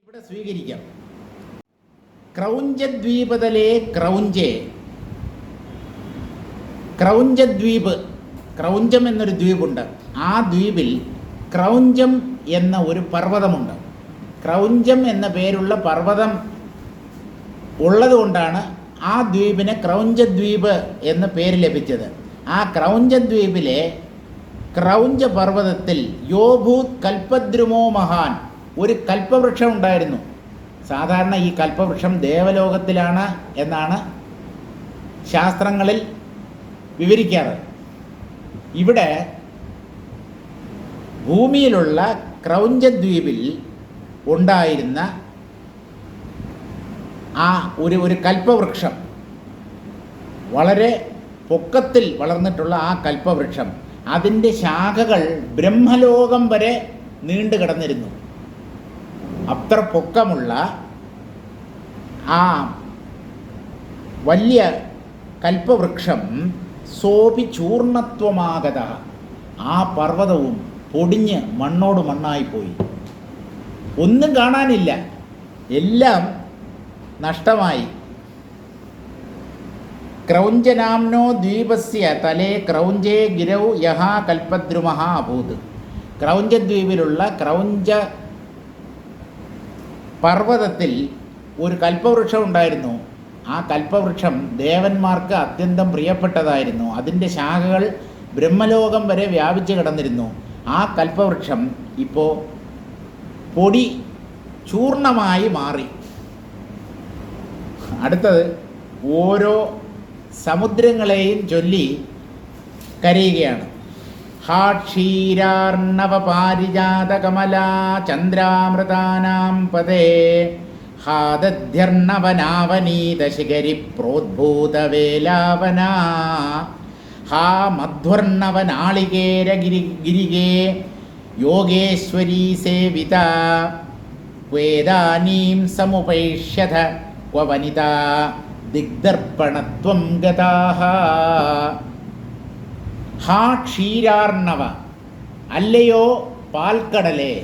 ഇവിടെ സ്വീകരിക്കാം. ക്രൗഞ്ചദ്വീപതലേ ക്രൗഞ്ചേ, ക്രൗഞ്ചദ്വീപ്, ക്രൗഞ്ചം എന്നൊരു ദ്വീപുണ്ട്. ആ ദ്വീപിൽ ക്രൗഞ്ചം എന്ന ഒരു പർവ്വതമുണ്ട്. ക്രൗഞ്ചം എന്ന പേരുള്ള പർവ്വതം ഉള്ളതുകൊണ്ടാണ് ആ ദ്വീപിന് ക്രൗഞ്ചദ്വീപ് എന്ന പേര് ലഭിച്ചത്. ആ ക്രൗഞ്ചദ്വീപിലെ ക്രൗഞ്ച പർവ്വതത്തിൽ യോഭൂത് കൽപ്പദ്രുമോ മഹാൻ, ഒരു കൽപ്പവൃക്ഷം ഉണ്ടായിരുന്നു. സാധാരണ ഈ കൽപ്പവൃക്ഷം ദേവലോകത്തിലാണ് എന്നാണ് ശാസ്ത്രങ്ങളിൽ വിവരിക്കാറ്. ഇവിടെ ഭൂമിയിലുള്ള ക്രൗഞ്ചദ്വീപിൽ ഉണ്ടായിരുന്ന ആ ഒരു കൽപ്പവൃക്ഷം, വളരെ പൊക്കത്തിൽ വളർന്നിട്ടുള്ള ആ കൽപ്പവൃക്ഷം, അതിൻ്റെ ശാഖകൾ ബ്രഹ്മലോകം വരെ നീണ്ടു കിടന്നിരുന്നു. അത്ര പൊക്കമുള്ള ആ വലിയ കൽപ്പവൃക്ഷം സോപി ചൂർണത്വമാകത, ആ പർവ്വതവും പൊടിഞ്ഞ് മണ്ണോട് മണ്ണായിപ്പോയി. ഒന്നും കാണാനില്ല, എല്ലാം നഷ്ടമായി. ക്രൗഞ്ചനാംനോ ദ്വീപസ്യ തലേ ക്രൗഞ്ചേ ഗിരൗ യഹാ കൽപ്പദ്രുമഹ അഭൂത്. ക്രൗഞ്ചദ്വീപിലുള്ള ക്രൗഞ്ച പർവ്വതത്തിൽ ഒരു കൽപ്പവൃക്ഷം ഉണ്ടായിരുന്നു. ആ കൽപ്പവൃക്ഷം ദേവന്മാർക്ക് അത്യന്തം പ്രിയപ്പെട്ടതായിരുന്നു. അതിൻ്റെ ശാഖകൾ ബ്രഹ്മലോകം വരെ വ്യാപിച്ചു കിടന്നിരുന്നു. ആ കൽപ്പവൃക്ഷം ഇപ്പോൾ പൊടി ചൂർണമായി മാറി. അടുത്തത് ഓരോ സമുദ്രങ്ങളെയും ചൊല്ലി കരയുകയാണ്. ഹാ ക്ഷീരാർണവ പാരിജാത കമലാ ചന്ദ്രാമൃതാനാം പദേ, ഹാ ദധ്യർണവനാവനീത ശിഖരി പ്രോദ്ഭൂതവേലാവനാ, ഹാ മധ്വർണവനാളികേരഗിരിഗേ യോഗേശ്വരീ സേവിത, ക്വേദാനീം സമുപൈഷ്യഥ ക്വ വനിതാ ദിഗ്ദർപ്പണത്വം ഗതാഃ. ഹാ ക്ഷീരാർണവ, അല്ലയോ പാൽക്കടലേ.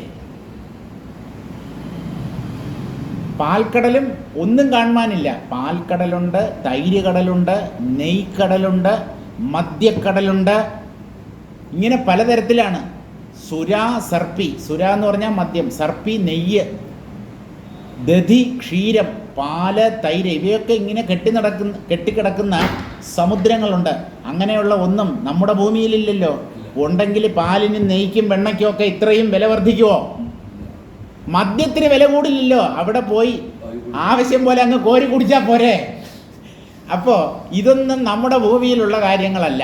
പാൽക്കടലും ഒന്നും കാണുവാനില്ല. പാൽക്കടലുണ്ട്, തൈര് കടലുണ്ട്, നെയ്ക്കടലുണ്ട്, മദ്യക്കടലുണ്ട്, ഇങ്ങനെ പലതരത്തിലാണ്. സുര, സർപ്പി, സുര എന്ന് പറഞ്ഞാൽ മദ്യം, സർപ്പി നെയ്യ്, ദധി ക്ഷീരം, പാല്, തൈര്, ഇവയൊക്കെ ഇങ്ങനെ കെട്ടിക്കിടക്കുന്ന സമുദ്രങ്ങളുണ്ട്. അങ്ങനെയുള്ള ഒന്നും നമ്മുടെ ഭൂമിയിലില്ലല്ലോ. ഉണ്ടെങ്കിൽ പാലിനും നെയ്ക്കും വെണ്ണയ്ക്കും ഒക്കെ ഇത്രയും വില വർദ്ധിക്കുമോ? മദ്യത്തിന് വില കൂടില്ലല്ലോ. അവിടെ പോയി ആവശ്യം പോലെ അങ്ങ് കോരി കുടിച്ചാൽ പോരെ. അപ്പോൾ ഇതൊന്നും നമ്മുടെ ഭൂമിയിലുള്ള കാര്യങ്ങളല്ല.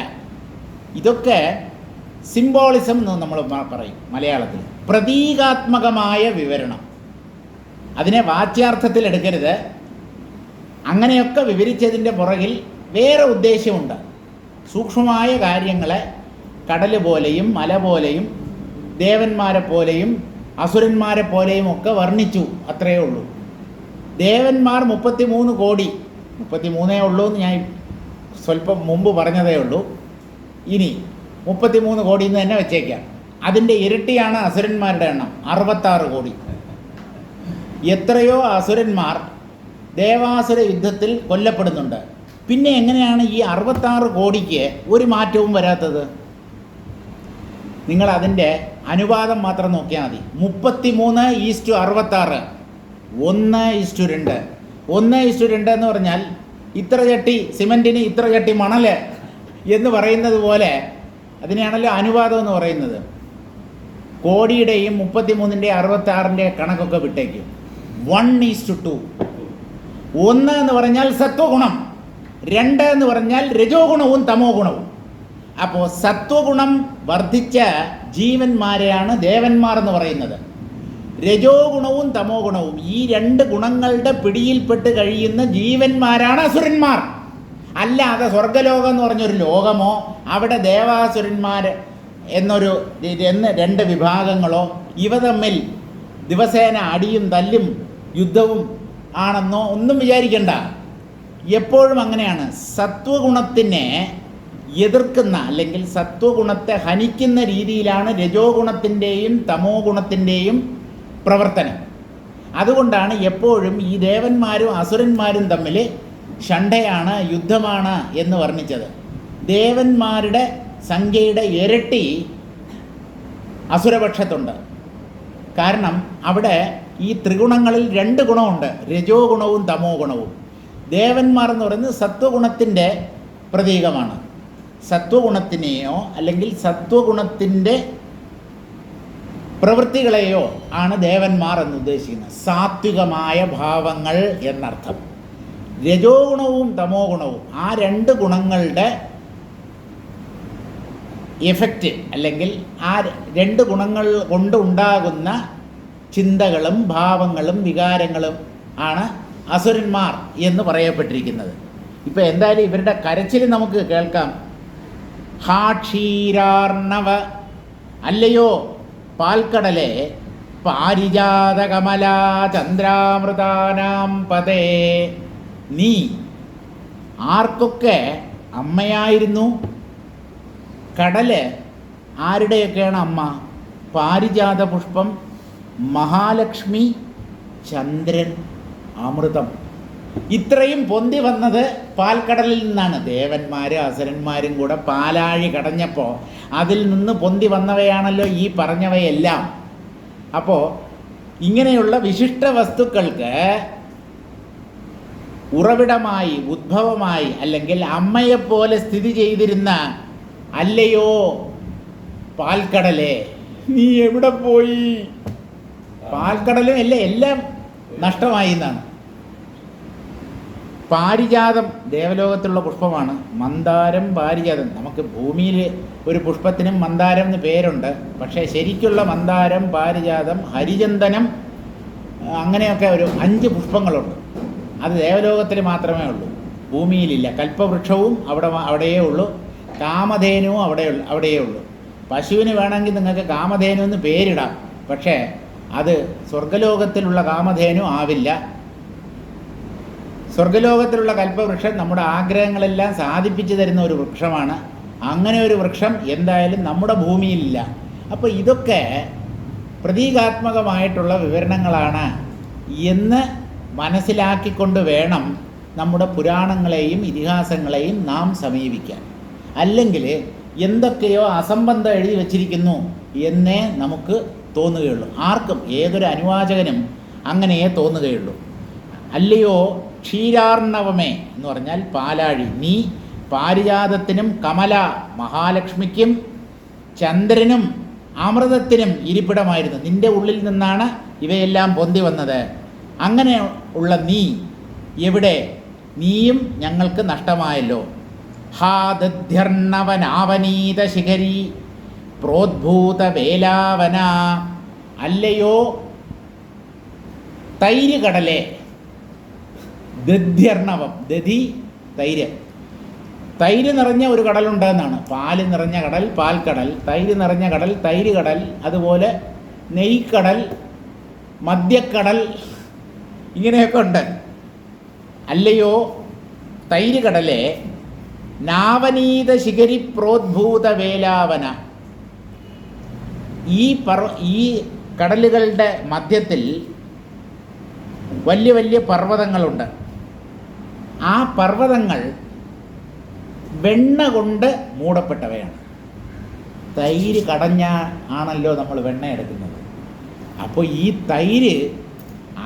ഇതൊക്കെ സിംബോളിസം എന്ന് നമ്മൾ പറയും മലയാളത്തിൽ. പ്രതീകാത്മകമായ വിവരണം. അതിനെ വാച്യാർത്ഥത്തിൽ എടുക്കരുത്. അങ്ങനെയൊക്കെ വിവരിച്ചതിൻ്റെ പുറകിൽ വേറെ ഉദ്ദേശ്യമുണ്ട്. സൂക്ഷ്മമായ കാര്യങ്ങളെ കടൽ പോലെയും മല പോലെയും ദേവന്മാരെ പോലെയും അസുരന്മാരെ പോലെയും ഒക്കെ വർണ്ണിച്ചു, അത്രയേ ഉള്ളൂ. ദേവന്മാർ 33 കോടി, 33 ഉള്ളൂ എന്ന് ഞാൻ സ്വല്പം മുമ്പ് പറഞ്ഞതേ ഉള്ളൂ. ഇനി 33 കോടി എന്ന് തന്നെ വെച്ചേക്കാം. അതിൻ്റെ ഇരട്ടിയാണ് അസുരന്മാരുടെ എണ്ണം, 66 കോടി. എത്രയോ അസുരന്മാർ ദേവാസുര യുദ്ധത്തിൽ കൊല്ലപ്പെടുന്നുണ്ട്. പിന്നെ എങ്ങനെയാണ് ഈ 66 കോടിക്ക് ഒരു മാറ്റവും വരാത്തത്? നിങ്ങൾ അതിൻ്റെ അനുപാതം മാത്രം നോക്കിയാൽ മതി. 33:66, 1:2. 1:2 എന്ന് പറഞ്ഞാൽ ഇത്ര ചട്ടി സിമൻറ്റിന് ഇത്ര ചട്ടി മണൽ എന്ന് പറയുന്നത് പോലെ അതിനെയാണല്ലോ അനുപാതം എന്ന് പറയുന്നത്. കോടിയുടെയും 33-ൻ്റെയും 66-ൻ്റെ കണക്കൊക്കെ വിട്ടേക്കും. 1:2. 1 എന്ന് പറഞ്ഞാൽ സത്വഗുണം, 2 എന്ന് പറഞ്ഞാൽ രജോ ഗുണവും തമോ ഗുണവും. അപ്പോൾ സത്വഗുണം വർദ്ധിച്ച ജീവന്മാരെയാണ് ദേവന്മാർ എന്ന് പറയുന്നത്. രജോ ഗുണവും തമോ ഗുണവും, ഈ 2 ഗുണങ്ങളുടെ പിടിയിൽപ്പെട്ട് കഴിയുന്ന ജീവന്മാരാണ് അസുരന്മാർ. അല്ലാതെ സ്വർഗലോകം എന്ന് പറഞ്ഞൊരു ലോകമോ അവിടെ ദേവാസുരന്മാർ എന്ന് 2 വിഭാഗങ്ങളോ ഇവ തമ്മിൽ ദിവസേന അടിയും തല്ലും യുദ്ധവും ആണെന്നോ ഒന്നും വിചാരിക്കണ്ട. എപ്പോഴും അങ്ങനെയാണ്. സത്വഗുണത്തിനെ എതിർക്കുന്ന അല്ലെങ്കിൽ സത്വഗുണത്തെ ഹനിക്കുന്ന രീതിയിലാണ് രജോ ഗുണത്തിൻ്റെയും തമോ ഗുണത്തിൻ്റെയും പ്രവർത്തനം. അതുകൊണ്ടാണ് എപ്പോഴും ഈ ദേവന്മാരും അസുരന്മാരും തമ്മിൽ ഷണ്ടയാണ്, യുദ്ധമാണ് എന്ന് വർണ്ണിച്ചത്. ദേവന്മാരുടെ സംഖ്യയുടെ ഇരട്ടി അസുരപക്ഷത്തുണ്ട്. കാരണം അവിടെ ഈ ത്രിഗുണങ്ങളിൽ 2 ഗുണമുണ്ട്, രജോ ഗുണവും തമോ ഗുണവും. ദേവന്മാർ എന്ന് പറയുന്നത് സത്വഗുണത്തിൻ്റെ പ്രതീകമാണ്. സത്വഗുണത്തിനെയോ അല്ലെങ്കിൽ സത്വഗുണത്തിൻ്റെ പ്രവൃത്തികളെയോ ആണ് ദേവന്മാർ എന്ന് ഉദ്ദേശിക്കുന്നത്. സാത്വികമായ ഭാവങ്ങൾ എന്നർത്ഥം. രജോ ഗുണവും തമോ ഗുണവും, ആ 2 ഗുണങ്ങളുടെ എഫക്റ്റ് അല്ലെങ്കിൽ ആ 2 ഗുണങ്ങൾ കൊണ്ടുണ്ടാകുന്ന ചിന്തകളും ഭാവങ്ങളും വികാരങ്ങളും ആണ് അസുരന്മാർ എന്ന് പറയപ്പെട്ടിരിക്കുന്നത്. ഇപ്പം എന്തായാലും ഇവരുടെ കരച്ചിൽ നമുക്ക് കേൾക്കാം. ഹാ ക്ഷീരാർണവ, അല്ലയോ പാൽക്കടലെ, പാരിജാത കമലാ ചന്ദ്രാമൃതാനാം പതേ, നീ ആർക്കൊക്കെ അമ്മയായിരുന്നു? കടല് ആരുടെയൊക്കെയാണ് അമ്മ? പാരിജാത പുഷ്പം, മഹാലക്ഷ്മി, ചന്ദ്രൻ, അമൃതം. ഇത്രയും പൊന്തി വന്നത് പാൽക്കടലിൽ നിന്നാണ്. ദേവന്മാരും അസുരന്മാരും കൂടെ പാലാഴി കടഞ്ഞപ്പോൾ അതിൽ നിന്ന് പൊന്തി വന്നവയാണല്ലോ ഈ പറഞ്ഞവയെല്ലാം. അപ്പോൾ ഇങ്ങനെയുള്ള വിശിഷ്ട വസ്തുക്കൾക്ക് ഉറവിടമായി, ഉദ്ഭവമായി, അല്ലെങ്കിൽ അമ്മയെപ്പോലെ സ്ഥിതി ചെയ്തിരുന്ന അല്ലയോ പാൽക്കടലെ, നീ എവിടെ പോയി? പാൽക്കടലും എല്ലാം നഷ്ടമായി എന്നാണ്. പാരിജാതം ദേവലോകത്തുള്ള പുഷ്പമാണ്. മന്ദാരം, പാരിജാതം. നമുക്ക് ഭൂമിയിൽ ഒരു പുഷ്പത്തിനും മന്ദാരം എന്ന് പേരുണ്ട്. പക്ഷേ ശരിക്കുള്ള മന്ദാരം, പാരിജാതം, ഹരിചന്ദനം, അങ്ങനെയൊക്കെ ഒരു 5 പുഷ്പങ്ങളുണ്ട്. അത് ദേവലോകത്തിൽ മാത്രമേ ഉള്ളൂ, ഭൂമിയിലില്ല. കൽപ്പവൃക്ഷവും അവിടെയേ ഉള്ളൂ. കാമധേനുവും അവിടെയേ ഉള്ളൂ. പശുവിന് വേണമെങ്കിൽ നിങ്ങൾക്ക് കാമധേനു എന്ന് പേരിടാം, പക്ഷേ അത് സ്വർഗലോകത്തിലുള്ള കാമധേനു ആവില്ല. സ്വർഗലോകത്തിലുള്ള കൽപ്പവൃക്ഷം നമ്മുടെ ആഗ്രഹങ്ങളെല്ലാം സാധിപ്പിച്ചു തരുന്ന ഒരു വൃക്ഷമാണ്. അങ്ങനെ ഒരു വൃക്ഷം എന്തായാലും നമ്മുടെ ഭൂമിയിലില്ല. അപ്പോൾ ഇതൊക്കെ പ്രതീകാത്മകമായിട്ടുള്ള വിവരണങ്ങളാണ് എന്ന് മനസ്സിലാക്കിക്കൊണ്ട് വേണം നമ്മുടെ പുരാണങ്ങളെയും ഇതിഹാസങ്ങളെയും നാം സമീപിക്കാൻ. അല്ലെങ്കിൽ എന്തൊക്കെയോ അസംബന്ധം എഴുതി വച്ചിരിക്കുന്നു എന്നേ നമുക്ക് തോന്നുകയുള്ളൂ. ആർക്കും, ഏതൊരു അനുവാചകനും അങ്ങനെയേ തോന്നുകയുള്ളൂ. അല്ലയോ ക്ഷീരാർണവമേ എന്ന് പറഞ്ഞാൽ പാലാഴി, നീ പാരിജാതത്തിനും കമല മഹാലക്ഷ്മിക്കും ചന്ദ്രനും അമൃതത്തിനും ഇരിപ്പിടമായിരുന്നു. നിൻ്റെ ഉള്ളിൽ നിന്നാണ് ഇവയെല്ലാം പൊന്തി വന്നത്. അങ്ങനെ ഉള്ള നീ എവിടെ? നീയും ഞങ്ങൾക്ക് നഷ്ടമായല്ലോ. ഹാ ദധ്യർണവനാവനീത ശിഖരി പ്രോദ്ഭൂത വേലാവന, അല്ലയോ തൈര് കടലെ. ദധ്യർണവം, ദധി തൈര്. തൈര് നിറഞ്ഞ ഒരു കടലുണ്ടെന്നാണ്. പാല് നിറഞ്ഞ കടൽ പാൽക്കടൽ, തൈര് നിറഞ്ഞ കടൽ തൈര് കടൽ, അതുപോലെ നെയ്ക്കടൽ, മദ്യക്കടൽ, ഇങ്ങനെയൊക്കെ ഉണ്ട്. അല്ലയോ തൈര് കടലെ, നാവനീത ശിഖരി പ്രോദ്ഭൂത വേലാവന, ഈ കടലുകളുടെ മധ്യത്തിൽ വലിയ വലിയ പർവ്വതങ്ങളുണ്ട്. ആ പർവ്വതങ്ങൾ വെണ്ണ കൊണ്ട് മൂടപ്പെട്ടവയാണ്. തൈര് കടഞ്ഞ ആണല്ലോ നമ്മൾ വെണ്ണ എടുക്കുന്നത്. അപ്പോൾ ഈ തൈര്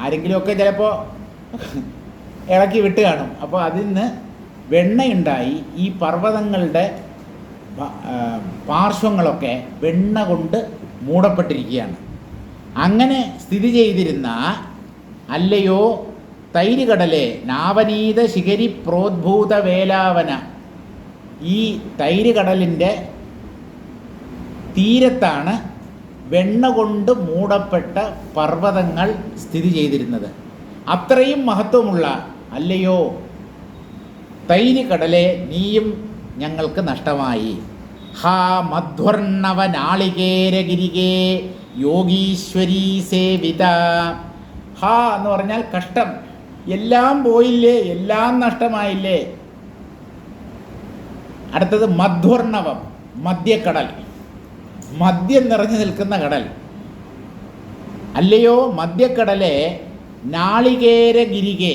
ആരെങ്കിലുമൊക്കെ ചിലപ്പോൾ ഇളക്കി വിട്ട് കാണും. അപ്പോൾ അതിൽ നിന്ന് വെണ്ണയുണ്ടായി. ഈ പർവ്വതങ്ങളുടെ പാർശ്വങ്ങളൊക്കെ വെണ്ണ കൊണ്ട് മൂടപ്പെട്ടിരിക്കുകയാണ്. അങ്ങനെ സ്ഥിതി ചെയ്തിരുന്ന അല്ലയോ തൈര് കടലെ, നാവനീത ശിഖരി പ്രോദ്ഭൂത വേലാവന, ഈ തൈര് കടലിൻ്റെ തീരത്താണ് വെണ്ണ കൊണ്ട് മൂടപ്പെട്ട പർവ്വതങ്ങൾ സ്ഥിതി ചെയ്തിരുന്നത്. അത്രയും മഹത്വമുള്ള അല്ലയോ തൈര് കടലെ, നീയും ഞങ്ങൾക്ക് നഷ്ടമായി. ഹാ മധ്വർണവ നാളികേരഗിരികേ യോഗീശ്വരീ സേവിത. ഹാ എന്ന് പറഞ്ഞാൽ കഷ്ടം. എല്ലാം പോയില്ലേ, എല്ലാം നഷ്ടമായില്ലേ. അടുത്തത് മധ്വർണവം, മധ്യക്കടൽ, മദ്യം നിറഞ്ഞു നിൽക്കുന്ന കടൽ. അല്ലയോ മധ്യക്കടലെ, നാളികേരഗിരികെ.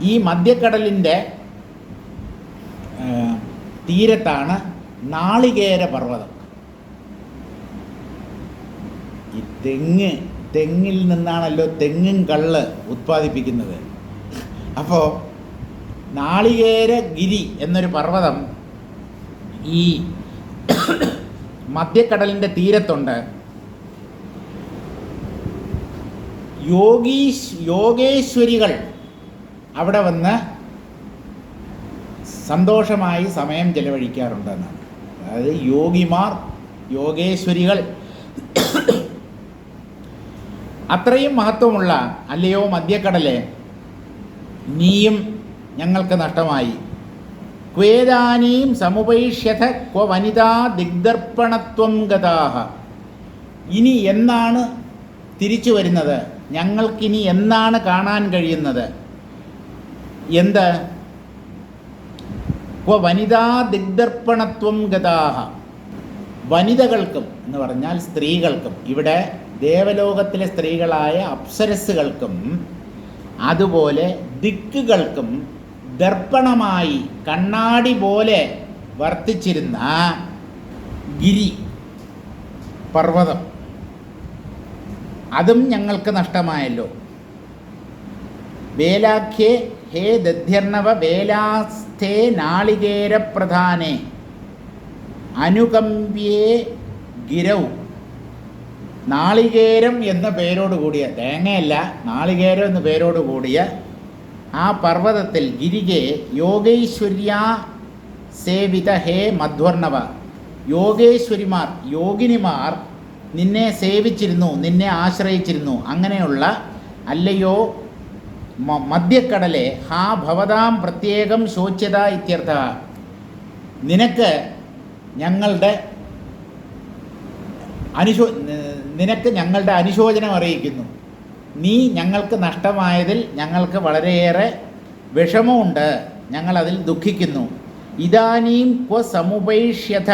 ഈ മധ്യക്കടലിൻ്റെ തീരത്താണ് നാളികേര പർവ്വതം. ഈ തെങ്ങിൽ നിന്നാണല്ലോ തെങ്ങും കള്ള് ഉത്പാദിപ്പിക്കുന്നത്. അപ്പോൾ നാളികേരഗിരി എന്നൊരു പർവ്വതം ഈ മധ്യക്കടലിൻ്റെ തീരത്തുണ്ട്. യോഗേശ്വരികൾ അവിടെ വന്ന് സന്തോഷമായി സമയം ചെലവഴിക്കാറുണ്ടെന്നാണ്. അതായത് യോഗിമാർ, യോഗേശ്വരികൾ. അത്രയും മഹത്വമുള്ള അല്ലയോ മധ്യക്കടലെ, നീയും ഞങ്ങൾക്ക് നഷ്ടമായി. ക്വേദാനീം സമുപൈഷ്യഥ ക്വ വനിതാ ദിഗ്ദർപ്പണത്വം ഗതാഹ. ഇനി എന്നാണ് തിരിച്ചു വരുന്നത്? ഞങ്ങൾക്കിനി എന്നാണ് കാണാൻ കഴിയുന്നത്? എന്ത്? ക്വ വനിതാ ദിഗ്ദർപ്പണത്വം ഗതാഹ. വനിതകൾക്കും എന്ന് പറഞ്ഞാൽ സ്ത്രീകൾക്കും, ഇവിടെ ദേവലോകത്തിലെ സ്ത്രീകളായ അപ്സരസ്സുകൾക്കും അതുപോലെ ദിക്കുകൾക്കും ദർപ്പണമായി കണ്ണാടി പോലെ വർത്തിച്ചിരുന്ന ഗിരി പർവ്വതം, അതും ഞങ്ങൾക്ക് നഷ്ടമായല്ലോ. വേലാഖ്യേ ഹേ ദധ്യർണവ വേലാസ്ഥേ നാളികേരപ്രധാനേ അനുകമ്പ്യേ ഗിരൗ. നാളികേരം എന്ന പേരോടുകൂടിയ, തേങ്ങയല്ല നാളികേരം എന്ന പേരോടുകൂടിയ ആ പർവ്വതത്തിൽ ഗിരികെ യോഗൈശ്വര്യാ സേവിത ഹേ മധ്വർണവ. യോഗേശ്വരിമാർ, യോഗിനിമാർ നിന്നെ സേവിച്ചിരുന്നു, നിന്നെ ആശ്രയിച്ചിരുന്നു. അങ്ങനെയുള്ള അല്ലയോ മധ്യക്കടലെ, ഹാ ഭവതാം പ്രത്യേകം ശോച്യത ഇത്യർത്ഥ. നിനക്ക് ഞങ്ങളുടെ അനുശോചനം അറിയിക്കുന്നു. നീ ഞങ്ങൾക്ക് നഷ്ടമായതിൽ ഞങ്ങൾക്ക് വളരെയേറെ വിഷമമുണ്ട്, ഞങ്ങളതിൽ ദുഃഖിക്കുന്നു. ഇദാനീം ക്വ സമുപൈഷ്യഥ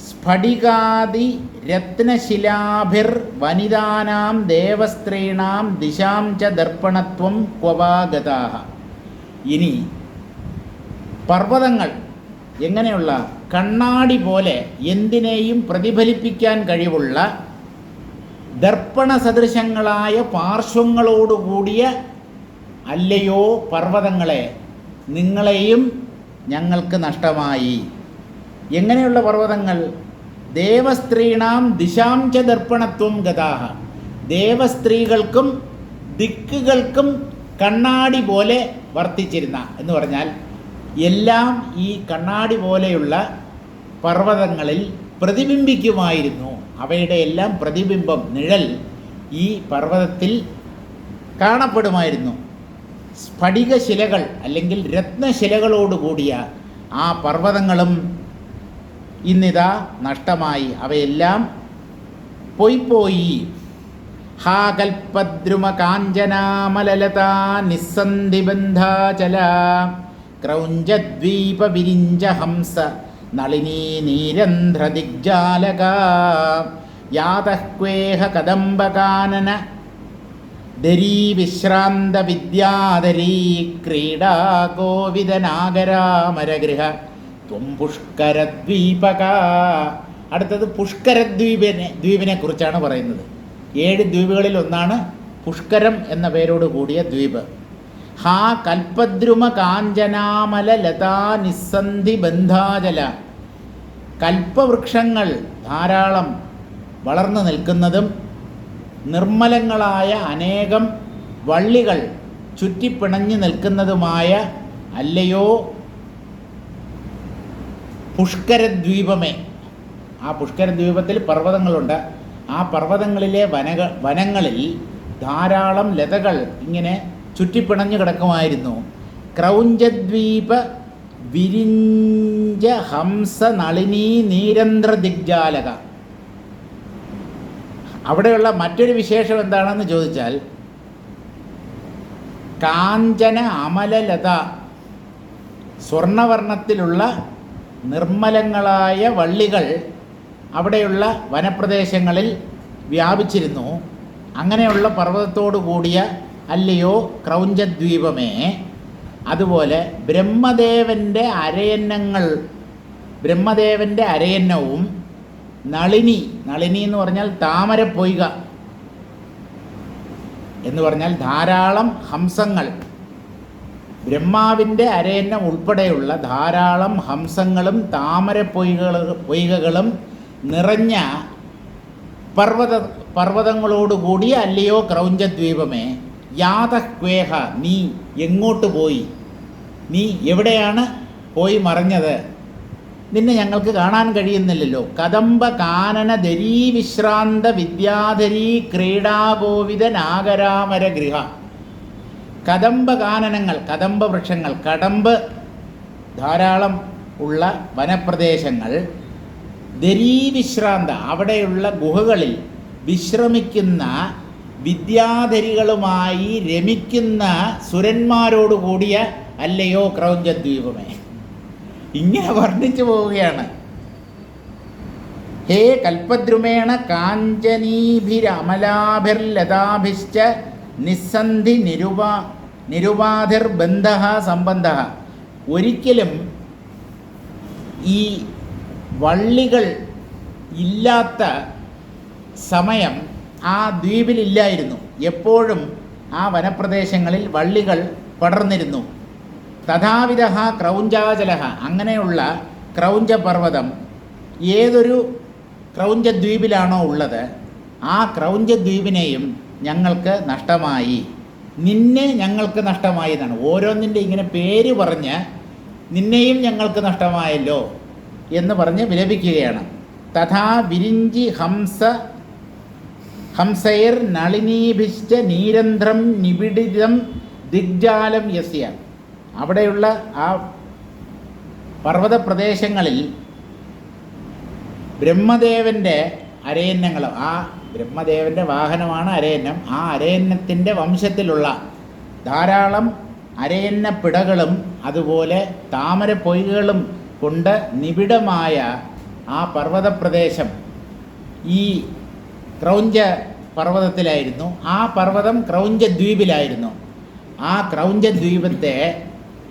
സ്ഫടികാദി രത്നശിലാഭിർ വനിതാനാം ദേവസ്ത്രീണാം ദിശാം ച ദർപ്പണത്വം ക്വവാഗതാഹ. ഇനി പർവ്വതങ്ങൾ എങ്ങനെയുള്ള കണ്ണാടി പോലെ എന്തിനേയും പ്രതിഫലിപ്പിക്കാൻ കഴിവുള്ള ദർപ്പണ സദൃശങ്ങളായ പാർശ്വങ്ങളോടുകൂടിയ അല്ലയോ പർവ്വതങ്ങളെ, നിങ്ങളെയും ഞങ്ങൾക്ക് നഷ്ടമായി. എങ്ങനെയുള്ള പർവ്വതങ്ങൾ? ദേവസ്ത്രീണാം ദിശാം ച ദർപ്പണത്വം ഗതാഹ. ദേവസ്ത്രീകൾക്കും ദിക്കുകൾക്കും കണ്ണാടി പോലെ വർത്തിച്ചിരുന്ന എന്ന് പറഞ്ഞാൽ എല്ലാം ഈ കണ്ണാടി പോലെയുള്ള പർവ്വതങ്ങളിൽ പ്രതിബിംബിക്കുമായിരുന്നു. അവയുടെ എല്ലാം പ്രതിബിംബം, നിഴൽ ഈ പർവ്വതത്തിൽ കാണപ്പെടുമായിരുന്നു. സ്ഫടികശിലകൾ അല്ലെങ്കിൽ രത്നശിലകളോടുകൂടിയ ആ പർവ്വതങ്ങളും ഇന്നിതാ നഷ്ടമായി, അവയെല്ലാം പോയിപ്പോയി. ഹാ കൽപദ്രുമ കാഞ്ചനാമലലതാ നിസ്സന്ധിബന്ധാചല ക്രൗഞ്ചദ്വീപ വിരിഞ്ച ഹംസ നളിനീ നീരന്ധ്രദിഗ്ജാലക യാതഃക്വേഹ കദംബകാനന ദരീ വിശ്രാന്ത വിദ്യാധരീ ക്രീഡാ കോവിദനാഗരാമരഗൃഹ ത്വം പുഷ്കരദ്വീപക. അടുത്തത് പുഷ്കരദ്വീപിനെ കുറിച്ചാണ് പറയുന്നത്. 7 ദ്വീപുകളിൽ ഒന്നാണ് പുഷ്കരം എന്ന പേരോട് കൂടിയ ദ്വീപ്. ഹാ കൽപദ്രുമ കാഞ്ചനാമല ലതാ നിസ്സന്ധി ബന്ധാചല. കൽപ്പവൃക്ഷങ്ങൾ ധാരാളം വളർന്നു നിൽക്കുന്നതും നിർമ്മലങ്ങളായ അനേകം വള്ളികൾ ചുറ്റിപ്പിണഞ്ഞു നിൽക്കുന്നതുമായ അല്ലയോ പുഷ്കരദ്വീപമേ. ആ പുഷ്കരദ്വീപത്തിൽ പർവ്വതങ്ങളുണ്ട്. ആ പർവ്വതങ്ങളിലെ വനങ്ങളിൽ ധാരാളം ലതകൾ ഇങ്ങനെ ചുറ്റിപ്പിണഞ്ഞു കിടക്കുമായിരുന്നു. ക്രൗഞ്ചദ്വീപ വിരിഞ്ച ഹംസ നളിനീ നീരന്ധ്ര ദിഗ്ജാലക. അവിടെയുള്ള മറ്റൊരു വിശേഷം എന്താണെന്ന് ചോദിച്ചാൽ, കാഞ്ചന അമലലത, സ്വർണവർണ്ണത്തിലുള്ള നിർമ്മലങ്ങളായ വള്ളികൾ അവിടെയുള്ള വനപ്രദേശങ്ങളിൽ വ്യാപിച്ചിരുന്നു. അങ്ങനെയുള്ള പർവ്വതത്തോടു കൂടിയ അല്ലയോ ക്രൗഞ്ചദ്വീപമേ, അതുപോലെ ബ്രഹ്മദേവൻ്റെ അരയന്നവും നളിനി എന്ന് പറഞ്ഞാൽ താമരപ്പൊയ്ക എന്ന് പറഞ്ഞാൽ ധാരാളം ഹംസങ്ങൾ, ബ്രഹ്മാവിൻ്റെ അരയന്നം ഉൾപ്പെടെയുള്ള ധാരാളം ഹംസങ്ങളും പൊയ്കകളും നിറഞ്ഞ പർവ്വതങ്ങളോടുകൂടിയ അല്ലയോ ക്രൗഞ്ചദ്വീപമേ, യാതക്വേഹ, നീ എങ്ങോട്ട് പോയി? നീ എവിടെയാണ് പോയി മറഞ്ഞത്? നിന്നെ ഞങ്ങൾക്ക് കാണാൻ കഴിയുന്നില്ലല്ലോ. കദംബ കാനന ദരീ വിശ്രാന്ത വിദ്യാധരീ ക്രീഡാഗോവിത നാഗരാമര ഗൃഹ. കദംബ കാനനങ്ങൾ, കദംബ വൃക്ഷങ്ങൾ, കടമ്പ് ധാരാളം ഉള്ള വനപ്രദേശങ്ങൾ, ദരീവിശ്രാന്ത, അവിടെയുള്ള ഗുഹകളിൽ വിശ്രമിക്കുന്ന വിദ്യാധരികളുമായി രമിക്കുന്ന സുരന്മാരോടുകൂടിയ അല്ലയോ ക്രൗഞ്ചദ്വീപമേ. ഇങ്ങനെ വർണ്ണിച്ചു പോവുകയാണ്. ഹേ കൽപദ്രുമേണ കാഞ്ചനീഭിരമലാഭിർലതാഭിശ്ച നിസ്സന്ധി നിരുപാധിർബന്ധ സംബന്ധ. ഒരിക്കലും ഈ വള്ളികൾ ഇല്ലാത്ത സമയം ആ ദ്വീപിലില്ലായിരുന്നു. എപ്പോഴും ആ വനപ്രദേശങ്ങളിൽ വള്ളികൾ പടർന്നിരുന്നു. തഥാവിധ ക്രൗഞ്ചാചലഹ, അങ്ങനെയുള്ള ക്രൗഞ്ചപർവ്വതം ഏതൊരു ക്രൗഞ്ചദ്വീപിലാണോ ഉള്ളത്, ആ ക്രൗഞ്ചദ്വീപിനെയും ഞങ്ങൾക്ക് നഷ്ടമായി, നിന്നെ ഞങ്ങൾക്ക് നഷ്ടമായി എന്നാണ്. ഓരോന്നിൻ്റെ ഇങ്ങനെ പേര് പറഞ്ഞ് നിന്നെയും ഞങ്ങൾക്ക് നഷ്ടമായല്ലോ എന്ന് പറഞ്ഞ് വിലപിക്കുകയാണ്. തഥാ വിരിഞ്ചി ഹംസൈർ നളിനീഭിശ്ച നീരന്ധ്രം നിബിഡിതം ദിഗ്ജാലം യസ്യ. അവിടെയുള്ള ആ പർവ്വത പ്രദേശങ്ങളിൽ ബ്രഹ്മദേവൻ്റെ അരയന്നങ്ങൾ, ആ ബ്രഹ്മദേവൻ്റെ വാഹനമാണ് അരയന്നം, ആ അരയന്നത്തിൻ്റെ വംശത്തിലുള്ള ധാരാളം അരയന്നപ്പിടകളും അതുപോലെ താമരപ്പൊയ്കകളും കൊണ്ട് നിബിഡമായ ആ പർവ്വത പ്രദേശം ഈ ക്രൗഞ്ച പർവ്വതത്തിലായിരുന്നു. ആ പർവ്വതം ക്രൗഞ്ചദ്വീപിലായിരുന്നു. ആ ക്രൗഞ്ചദ്വീപത്തെ,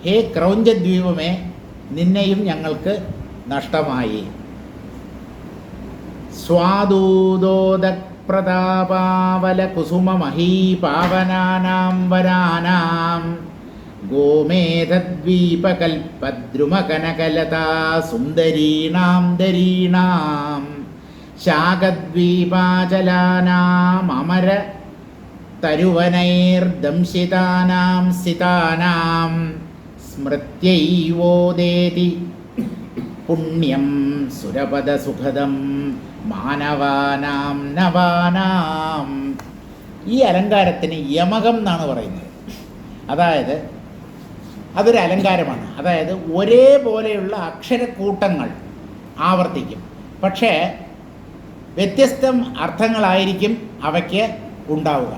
ഹേ ക്രൗഞ്ചദ്വീപമേ, നിന്നെയും ഞങ്ങൾക്ക് നഷ്ടമായി. സ്വാദൂദോദപ്രതാപാവല കുസുമമഹീപാവനാനാം വനാനാം ഗോമേധദ്വീപകൽപദ്രുമകനകലതാ സുന്ദരീണാം ദരീണാം ശാഖദ്വീപാചലാനാം അമര തരുവനൈർദംശിതാനാം സിതാനാം സ്മൃത്യൈവോദേതി പുണ്യം സുരപദസുഖദം മാനവാനാം നവാനാം. ഈ അലങ്കാരത്തിന് യമകം എന്നാണ് പറയുന്നത്. അതായത് അതൊരു അലങ്കാരമാണ്. അതായത് ഒരേപോലെയുള്ള അക്ഷരക്കൂട്ടങ്ങൾ ആവർത്തിക്കും, പക്ഷേ വ്യത്യസ്തം അർത്ഥങ്ങളായിരിക്കും അവയ്ക്ക് ഉണ്ടാവുക.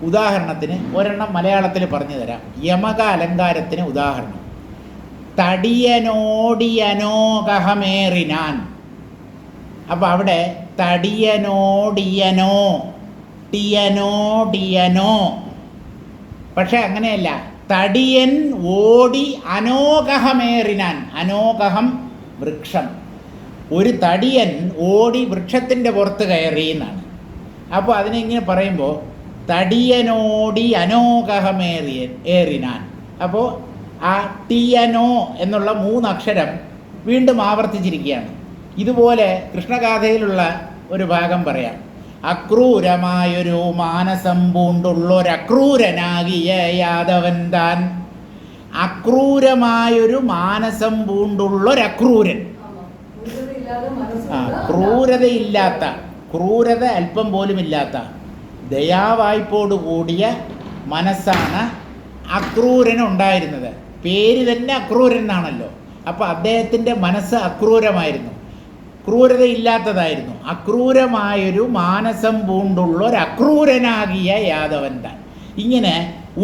ഉദാഹരണത്തിന് ഒരെണ്ണം മലയാളത്തിൽ പറഞ്ഞു തരാം. യമക അലങ്കാരത്തിന് ഉദാഹരണം: തടിയനോടിയനോകഹമേറിനാൻ. അപ്പോൾ അവിടെ തടിയനോടിയനോ, ടിയനോടിയനോ. പക്ഷെ അങ്ങനെയല്ല, തടിയൻ ഓടി അനോകഹമേറിനാൻ. അനോകഹം വൃക്ഷം. ഒരു തടിയൻ ഓടി വൃക്ഷത്തിൻ്റെ പുറത്ത് കയറി എന്നാണ്. അപ്പോൾ അതിനെങ്ങനെ പറയുമ്പോൾ തടിയനോടി ഏറിനാൻ. അപ്പോൾ ആ ടിയനോ എന്നുള്ള 3 അക്ഷരം വീണ്ടും ആവർത്തിച്ചിരിക്കുകയാണ്. ഇതുപോലെ കൃഷ്ണഗാഥയിലുള്ള ഒരു ഭാഗം പറയാം. അക്രൂരമായൊരു മാനസം പൂണ്ടുള്ളൊരക്രൂരനാകിയ യാദവൻ താൻ. അക്രൂരമായൊരു മാനസം പൂണ്ടുള്ളൊരക്രൂരൻ. ക്രൂരതയില്ലാത്ത, ക്രൂരത അല്പം പോലുമില്ലാത്ത ദയാവായ്പോടു കൂടിയ മനസ്സാണ് അക്രൂരനുണ്ടായിരുന്നത്. പേര് തന്നെ അക്രൂരൻ എന്നാണല്ലോ. അപ്പോൾ അദ്ദേഹത്തിൻ്റെ മനസ്സ് അക്രൂരമായിരുന്നു, ക്രൂരതയില്ലാത്തതായിരുന്നു. അക്രൂരമായൊരു മാനസം പൂണ്ടുള്ളൊരക്രൂരനാകിയ യാദവൻ താൻ. ഇങ്ങനെ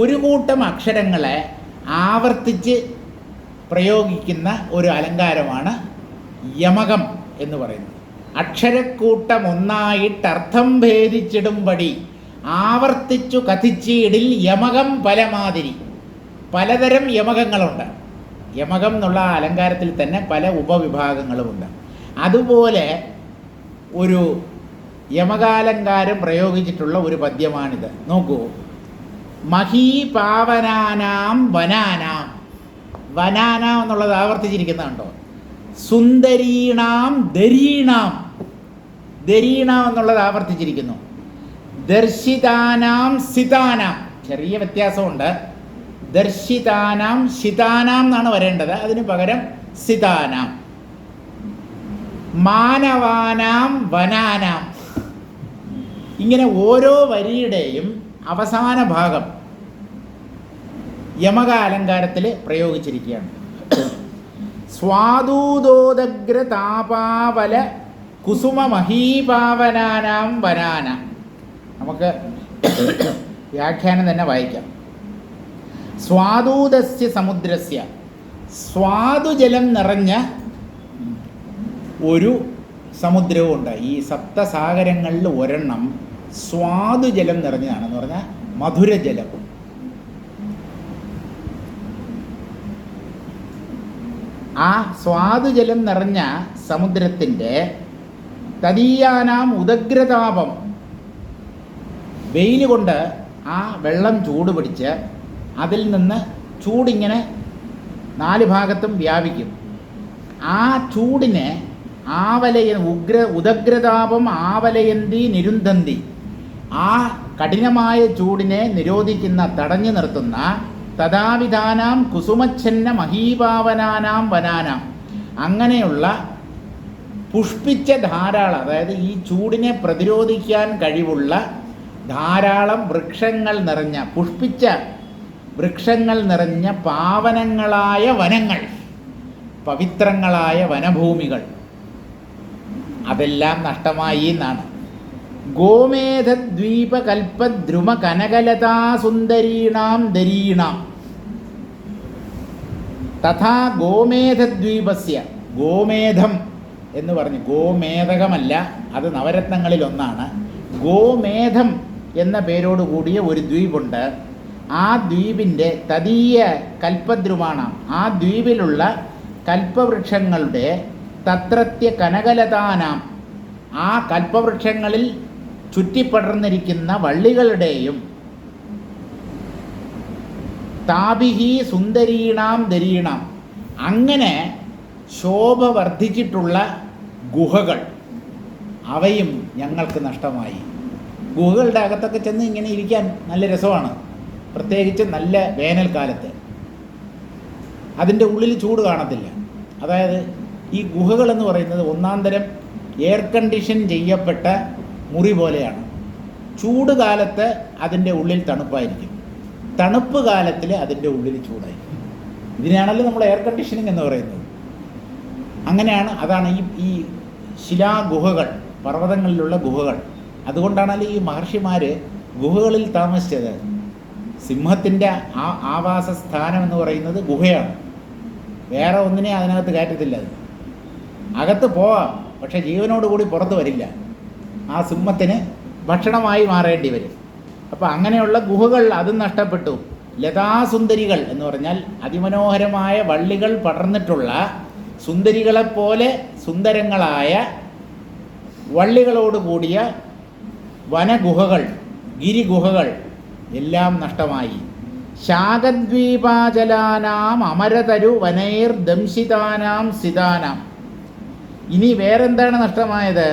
ഒരു കൂട്ടം അക്ഷരങ്ങളെ ആവർത്തിച്ച് പ്രയോഗിക്കുന്ന ഒരു അലങ്കാരമാണ് യമകം എന്ന് പറയുന്നത്. അക്ഷരക്കൂട്ടം ഒന്നായിട്ടർത്ഥം ഭേദിച്ചിടുംപടി ആവർത്തിച്ചു കഥിച്ചിടിൽ യമകം പലമാതിരി. പലതരം യമകങ്ങളുണ്ട്. യമകം എന്നുള്ള അലങ്കാരത്തിൽ തന്നെ പല ഉപവിഭാഗങ്ങളുമുണ്ട്. അതുപോലെ ഒരു യമകാലങ്കാരം പ്രയോഗിച്ചിട്ടുള്ള ഒരു പദ്യമാണിത്. നോക്കൂ, മഹീപാവനാനാം വനാനാം. വനാനാം എന്നുള്ളത് ആവർത്തിച്ചിരിക്കുന്നുണ്ടോ? സുന്ദരീണാം ദരീണാം. ദരീണാം എന്നുള്ളത് ആവർത്തിച്ചിരിക്കുന്നു. ദർശിതാനാം സിതാനാം. ചെറിയ വ്യത്യാസമുണ്ട്. ദർശിതാനാം ശിതാനാം എന്നാണ് വരേണ്ടത്, അതിന് പകരം സിതാനാം. മാനവാനാം വനാനാം. ഇങ്ങനെ ഓരോ വരിയുടെയും അവസാന ഭാഗം യമക അലങ്കാരത്തിൽ പ്രയോഗിച്ചിരിക്കുകയാണ്. സ്വാദൂദോദഗ്ര താപാവല കുസുമ മഹീപാവനാനാം വനാന. നമുക്ക് വ്യാഖ്യാനം തന്നെ വായിക്കാം. സ്വാദൂദസ്യ സമുദ്രസ്യ. സ്വാദുജലം നിറഞ്ഞ ഒരു സമുദ്രവുമുണ്ട്. ഈ സപ്തസാഗരങ്ങളിൽ ഒരെണ്ണം സ്വാദുജലം നിറഞ്ഞതാണെന്ന് പറഞ്ഞാൽ മധുരജലം. ആ സ്വാദുജലം നിറഞ്ഞ സമുദ്രത്തിൻ്റെ തദീയാനാം ഉദഗ്രതാപം. വെയിൽ കൊണ്ട് ആ വെള്ളം ചൂട് പിടിച്ച് അതിൽ നിന്ന് ചൂടിങ്ങനെ 4 ഭാഗത്തും വ്യാപിക്കും. ആ ചൂടിനെ ഉദഗ്രതാപം ആവലയന്തി നിരുന്ധന്തി. ആ കഠിനമായ ചൂടിനെ നിരോധിക്കുന്ന, തടഞ്ഞു നിർത്തുന്ന തഥാവിധാനാം കുസുമച്ഛന്ന മഹീപാവനാനാം വനാനാം. അങ്ങനെയുള്ള പുഷ്പിച്ച ധാരാളം, അതായത് ഈ ചൂടിനെ പ്രതിരോധിക്കാൻ കഴിവുള്ള ധാരാളം വൃക്ഷങ്ങൾ നിറഞ്ഞ, പുഷ്പിച്ച വൃക്ഷങ്ങൾ നിറഞ്ഞ പാവനങ്ങളായ വനങ്ങൾ, പവിത്രങ്ങളായ വനഭൂമികൾ, അതെല്ലാം നഷ്ടമായി എന്നാണ്. ഗോമേധദ്വീപകൽപ്പദ്രുമ കനകലതാസുന്ദരീണാം ദരീണാം തഥാ ഗോമേധദ്വീപസ്യ. ഗോമേധം എന്ന് പറഞ്ഞു, ഗോമേധകമല്ല, അത് നവരത്നങ്ങളിൽ ഒന്നാണ്. ഗോമേധം എന്ന പേരോടുകൂടിയ ഒരു ദ്വീപുണ്ട്. ആ ദ്വീപിൻ്റെ തദീയ കൽപ്പദ്രുമാണ്. ആ ദ്വീപിലുള്ള കൽപ്പവൃക്ഷങ്ങളുടെ തത്രത്യ കനകലതാനാം. ആ കൽപ്പവൃക്ഷങ്ങളിൽ ചുറ്റിപ്പടർന്നിരിക്കുന്ന വള്ളികളുടെയും താപിഹി സുന്ദരീണാം ദരീണാം. അങ്ങനെ ശോഭ വർദ്ധിച്ചിട്ടുള്ള ഗുഹകൾ, അവയും ഞങ്ങൾക്ക് നഷ്ടമായി. ഗുഹകളുടെ അകത്തൊക്കെ ചെന്ന് ഇങ്ങനെ ഇരിക്കാൻ നല്ല രസമാണ്, പ്രത്യേകിച്ച് നല്ല വേനൽക്കാലത്ത്. അതിൻ്റെ ഉള്ളിൽ ചൂട് കാണത്തില്ല. അതായത് ഈ ഗുഹകളെന്ന് പറയുന്നത് ഒന്നാം തരം എയർ കണ്ടീഷൻ ചെയ്യപ്പെട്ട മുറി പോലെയാണ്. ചൂട് കാലത്ത് അതിൻ്റെ ഉള്ളിൽ തണുപ്പായിരിക്കും, തണുപ്പ് കാലത്തിൽ അതിൻ്റെ ഉള്ളിൽ ചൂടായിരിക്കും. ഇതിനാണല്ലോ നമ്മൾ എയർ കണ്ടീഷനിങ് എന്ന് പറയുന്നത്. അങ്ങനെയാണ്, അതാണ് ഈ ശിലാഗുഹകൾ, പർവ്വതങ്ങളിലുള്ള ഗുഹകൾ. അതുകൊണ്ടാണല്ലോ ഈ മഹർഷിമാർ ഗുഹകളിൽ താമസിച്ചത്. സിംഹത്തിൻ്റെ ആവാസ സ്ഥാനം എന്ന് പറയുന്നത് ഗുഹയാണ്. വേറെ ഒന്നിനെ അതിനകത്ത് കയറ്റത്തില്ല. അത് അകത്ത് പോവാം, പക്ഷേ ജീവനോടുകൂടി പുറത്ത് വരില്ല. ആ സിംഹത്തിന് ഭക്ഷണമായി മാറേണ്ടി വരും. അപ്പോൾ അങ്ങനെയുള്ള ഗുഹകൾ അതും നഷ്ടപ്പെട്ടു. ലതാസുന്ദരികൾ എന്ന് പറഞ്ഞാൽ അതിമനോഹരമായ വള്ളികൾ പടർന്നിട്ടുള്ള സുന്ദരികളെപ്പോലെ സുന്ദരങ്ങളായ വള്ളികളോട് കൂടിയ വനഗുഹകൾ, ഗിരിഗുഹകൾ എല്ലാം നഷ്ടമായി. ശാകദ്വീപാചലാനാം അമരതരു വനൈർ ദംശിതാനാം സിതാനാം. ഇനി വേറെന്താണ് നഷ്ടമായത്?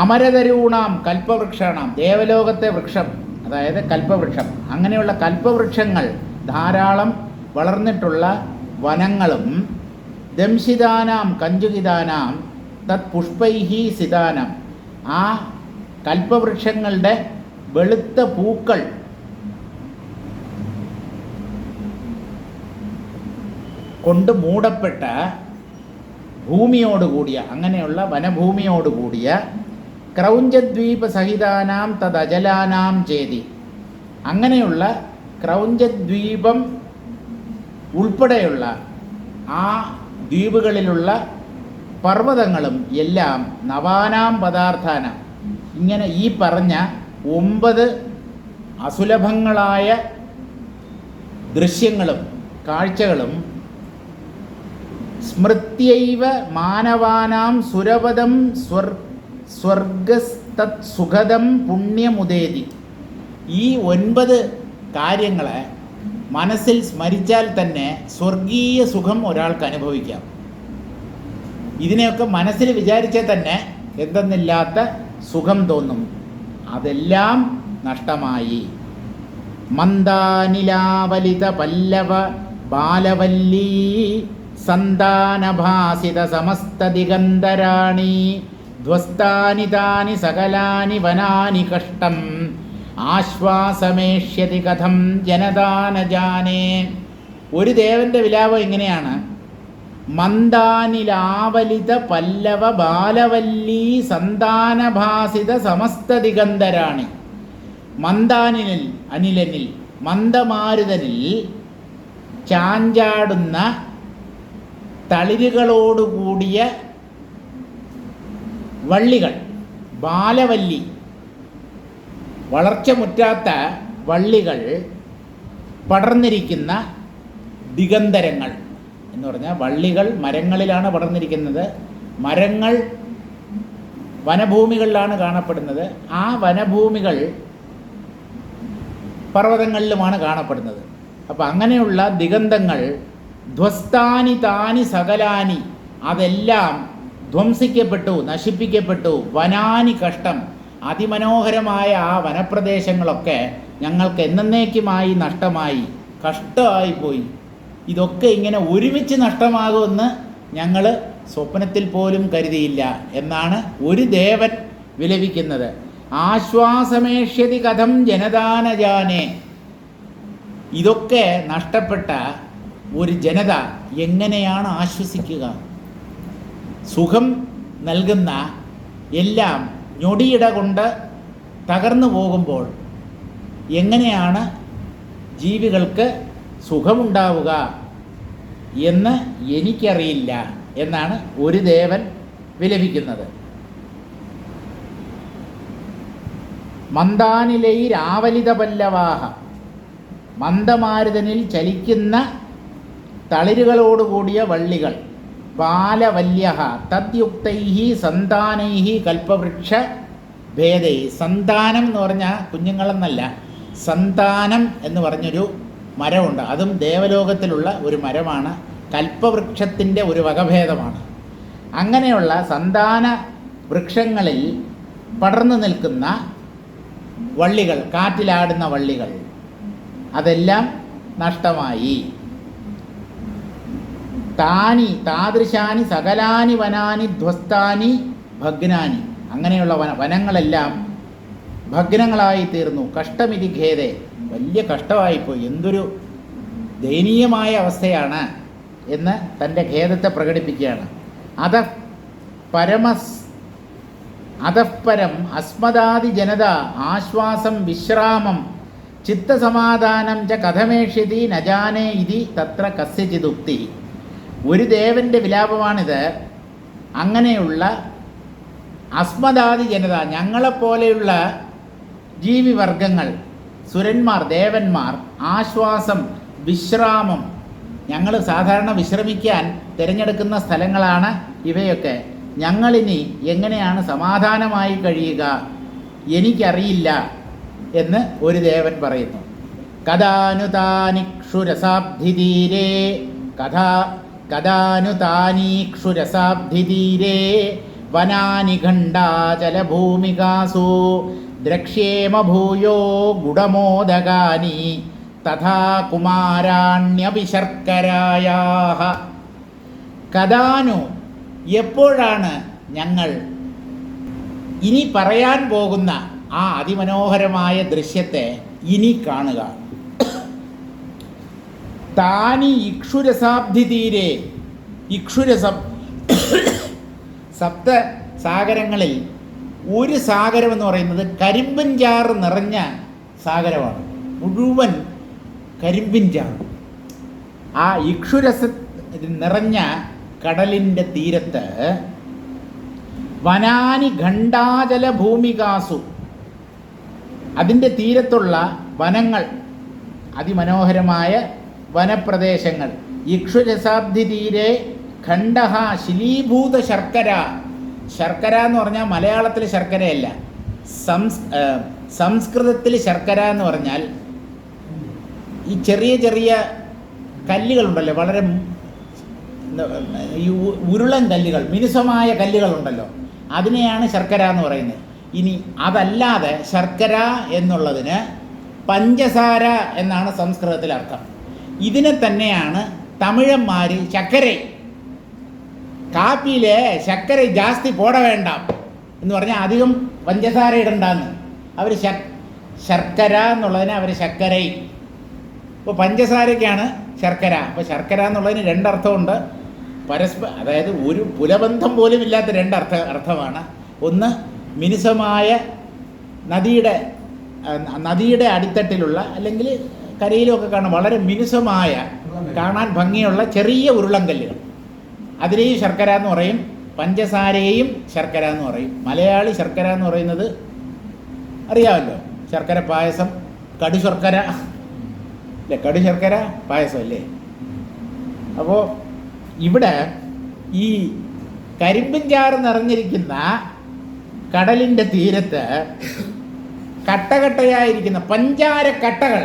അമരതരൂണാം കൽപ്പവൃക്ഷാണാം. ദേവലോകത്തെ വൃക്ഷം, അതായത് കൽപ്പവൃക്ഷം. അങ്ങനെയുള്ള കൽപ്പവൃക്ഷങ്ങൾ ധാരാളം വളർന്നിട്ടുള്ള വനങ്ങളും ദംശിതാനാം കഞ്ചുകിതാനാം തത് പുഷ്പൈഹി സിതാനാം. ആ കൽപ്പവൃക്ഷങ്ങളുടെ വെളുത്ത പൂക്കൾ കൊണ്ട് മൂടപ്പെട്ട ഭൂമിയോടുകൂടിയ, അങ്ങനെയുള്ള വനഭൂമിയോടുകൂടിയ ക്രൗഞ്ചദ്വീപ സഹിതാനാം തദജലാനാം ചേതി. അങ്ങനെയുള്ള ക്രൗഞ്ചദ്വീപം ഉൾപ്പെടെയുള്ള ആ ദ്വീപുകളിലുള്ള പർവ്വതങ്ങളും എല്ലാം നവാനാം പദാർത്ഥാന. ഇങ്ങനെ ഈ പറഞ്ഞ 9 അസുലഭങ്ങളായ ദൃശ്യങ്ങളും കാഴ്ചകളും സ്മൃത്യൈവ മാനവാനാം സുരപദം സ്വർഗസ്തത് സുഖദം പുണ്യമുദേതി. ഈ 9 കാര്യങ്ങളെ മനസ്സിൽ സ്മരിച്ചാൽ തന്നെ സ്വർഗീയ സുഖം ഒരാൾക്ക് അനുഭവിക്കാം. ഇതിനെയൊക്കെ മനസ്സിൽ വിചാരിച്ചാൽ തന്നെ എന്തെന്നില്ലാത്ത സുഖം തോന്നും. അതെല്ലാം നഷ്ടമായി. മന്ദാനിലാവലിത പല്ലവ ബാലവല്ലീ സന്താനഭാസിത സമസ്ത ദിഗന്ധരാണി ധ്വസ്താനി താനി സകലാനി വനാനി കഷ്ടം ആശ്വാസമേഷ്യതി കഥം ജനതാന ജാനേ. ഒരു ദേവൻ്റെ വിലാപം ഇങ്ങനെയാണ്: മന്ദാനിലാവലിത പല്ലവ ബാലവല്ലീ സന്താനഭാസിത സമസ്ത ദിഗന്ധരാണി. മന്ദാനിനിൽ അനിലനിൽ മന്ദമാരുതനിൽ ചാഞ്ചാടുന്ന തളിരുകളോടുകൂടിയ വള്ളികൾ, ബാലവല്ലി വളർച്ച മുറ്റാത്ത വള്ളികൾ പടർന്നിരിക്കുന്ന ദിഗന്ധരങ്ങൾ എന്ന് പറഞ്ഞാൽ വള്ളികൾ മരങ്ങളിലാണ് പടർന്നിരിക്കുന്നത്. മരങ്ങൾ വനഭൂമികളിലാണ് കാണപ്പെടുന്നത്. ആ വനഭൂമികൾ പർവ്വതങ്ങളിലുമാണ് കാണപ്പെടുന്നത്. അപ്പം അങ്ങനെയുള്ള ദിഗന്ധങ്ങൾ ധ്വസ്താനി താനി സകലാനി, അതെല്ലാം ധ്വംസിക്കപ്പെട്ടു, നശിപ്പിക്കപ്പെട്ടു. വനാനി കഷ്ടം, അതിമനോഹരമായ ആ വനപ്രദേശങ്ങളൊക്കെ ഞങ്ങൾക്ക് എന്നേക്കുമായി നഷ്ടമായി, കഷ്ടമായിപ്പോയി. ഇതൊക്കെ ഇങ്ങനെ ഒരുമിച്ച് നഷ്ടമാകുമെന്ന് ഞങ്ങൾ സ്വപ്നത്തിൽ പോലും കരുതിയില്ല എന്നാണ് ഒരു ദേവൻ വിലപിക്കുന്നത്. ആശ്വാസമേഷ്യതി കഥം ജനതാന ജാനേ. ഇതൊക്കെ നഷ്ടപ്പെട്ട ഒരു ജനത എങ്ങനെയാണ് ആശ്വസിക്കുക? സുഖം നൽകുന്ന എല്ലാം ഞൊടിയിട കൊണ്ട് തകർന്നു പോകുമ്പോൾ എങ്ങനെയാണ് ജീവികൾക്ക് സുഖമുണ്ടാവുക എന്ന് എനിക്കറിയില്ല എന്നാണ് ഒരു ദേവൻ വിലപിക്കുന്നത്. മന്ദാനിലൈരാവലിത പല്ലവാഹ, മന്ദമാരുതനിൽ ചലിക്കുന്ന തളിരുകളോടുകൂടിയ വള്ളികൾ. ബാലവല്യഃ തദ്യുക്തൈഃ സന്താനൈഃ കൽപ്പവൃക്ഷ ഭേദൈ. സന്താനം എന്ന് പറഞ്ഞാൽ കുഞ്ഞുങ്ങളെന്നല്ല, സന്താനം എന്ന് പറഞ്ഞൊരു മരമുണ്ട്. അതും ദേവലോകത്തിലുള്ള ഒരു മരമാണ്. കൽപ്പവൃക്ഷത്തിൻ്റെ ഒരു വകഭേദമാണ്. അങ്ങനെയുള്ള സന്താന വൃക്ഷങ്ങളിൽ പടർന്നു നിൽക്കുന്ന വള്ളികൾ, കാറ്റിലാടുന്ന വള്ളികൾ, അതെല്ലാം നഷ്ടമായി. താനി താദൃശാനി സകലാനി വനാനി ധ്വസ്താനി ഭഗ്നാനി. അങ്ങനെയുള്ള വനങ്ങളെല്ലാം ഭഗ്നങ്ങളായി തീർന്നു. കഷ്ടമിതി ഖേദേ, വലിയ കഷ്ടമായിപ്പോയി, എന്തൊരു ദയനീയമായ അവസ്ഥയാണ് എന്ന് തൻ്റെ ഖേദത്തെ പ്രകടിപ്പിക്കുകയാണ്. അധഃപരം അസ്മദാദി ജനത ആശ്വാസം വിശ്രാമം ചിത്തസമാധാനം ച കഥമേഷ്യതി നജാനേ ഇതി തത്ര കസ്യചിതുക്തി. ഒരു ദേവൻ്റെ വിലാപമാണിത്. അങ്ങനെയുള്ള അസ്മദാദി ജനത, ഞങ്ങളെപ്പോലെയുള്ള ജീവിവർഗങ്ങൾ, സുരന്മാർ, ദേവന്മാർ, ആശ്വാസം, വിശ്രാമം, ഞങ്ങൾ സാധാരണ വിശ്രമിക്കാൻ തിരഞ്ഞെടുക്കുന്ന സ്ഥലങ്ങളാണ് ഇവയൊക്കെ. ഞങ്ങളിനി എങ്ങനെയാണ് സമാധാനമായി കഴിയുക? എനിക്കറിയില്ല എന്ന് ഒരു ദേവൻ പറയുന്നു. കഥാനുതാനിക്ഷുരസാബ്ധിതീരേ കഥാനുതാനീക്ഷുരസാബ്ധിതീരേ വനാനി ഖണ്ഡാചലഭൂമികാസു ദ്രക്ഷ്യേമ ഭൂയോ ഗുഡമോദകാനി തഥാ കുമാരാണ്യഭിശർക്കരായാഃ. കഥാനു, എപ്പോഴാണ് ഞങ്ങൾ ഇനി പറയാൻ പോകുന്ന ആ അതിമനോഹരമായ ദൃശ്യത്തെ ഇനി കാണുക? താനി ഇക്ഷുരസാബ്ധിതീരേ, സപ്ത സാഗരങ്ങളിൽ ഒരു സാഗരം എന്ന് പറയുന്നത് കരിമ്പിൻ ചാറ് നിറഞ്ഞ സാഗരമാണ്. മുഴുവൻ കരിമ്പിൻ ചാറ്. ആ ഇക്ഷുരസ നിറഞ്ഞ കടലിൻ്റെ തീരത്ത് വനാനി ഖണ്ഡാചല ഭൂമികാസു, അതിൻ്റെ തീരത്തുള്ള വനങ്ങൾ, അതിമനോഹരമായ വനപ്രദേശങ്ങൾ. ഇക്ഷുരസാബ്ദി തീരെ ഖണ്ഡഹ ശിലീഭൂത ശർക്കര. ശർക്കര എന്ന് പറഞ്ഞാൽ മലയാളത്തിൽ ശർക്കരയല്ല, സംസ്കൃതത്തിൽ ശർക്കര എന്ന് പറഞ്ഞാൽ ഈ ചെറിയ ചെറിയ കല്ലുകളുണ്ടല്ലോ, വളരെ ഈ ഉരുളൻ കല്ലുകൾ, മിനുസമായ കല്ലുകളുണ്ടല്ലോ, അതിനെയാണ് ശർക്കര എന്ന് പറയുന്നത്. ഇനി അതല്ലാതെ ശർക്കര എന്നുള്ളതിന് പഞ്ചസാര എന്നാണ് സംസ്കൃതത്തിൽ അർത്ഥം. ഇതിനെ തന്നെയാണ് തമിഴന്മാർ ശർക്കര, കാപ്പിയിലെ ശർക്കര ജാസ്തി പോട വേണ്ട എന്ന് പറഞ്ഞാൽ അധികം പഞ്ചസാര ഇടണ്ടെന്ന്. അവർ ശർക്കര എന്നുള്ളതിന് അവർ ശർക്കര. ഇപ്പോൾ പഞ്ചസാരയ്ക്കാണ് ശർക്കര. അപ്പോൾ ശർക്കര എന്നുള്ളതിന് രണ്ടർത്ഥമുണ്ട്, അതായത് ഒരു പുലബന്ധം പോലും ഇല്ലാത്ത അർത്ഥമാണ്. ഒന്ന് മിനുസമായ നദിയുടെ അടിത്തട്ടിലുള്ള, അല്ലെങ്കിൽ കരയിലൊക്കെ കാണും, വളരെ മിനുസമായ കാണാൻ ഭംഗിയുള്ള ചെറിയ ഉരുളൻകല്ലുകൾ, അതിനെയും ശർക്കര എന്ന് പറയും. പഞ്ചസാരയെയും ശർക്കര എന്ന് പറയും. മലയാളി ശർക്കര എന്ന് പറയുന്നത് അറിയാമല്ലോ, ശർക്കര പായസം, കടു ശർക്കര അല്ലേ, കടു ശർക്കര പായസം അല്ലേ. അപ്പോൾ ഇവിടെ ഈ കരിമ്പിൻചാറ് നിറഞ്ഞിരിക്കുന്ന കടലിൻ്റെ തീരത്ത് കട്ടകട്ടയായിരിക്കുന്ന പഞ്ചസാര കട്ടകൾ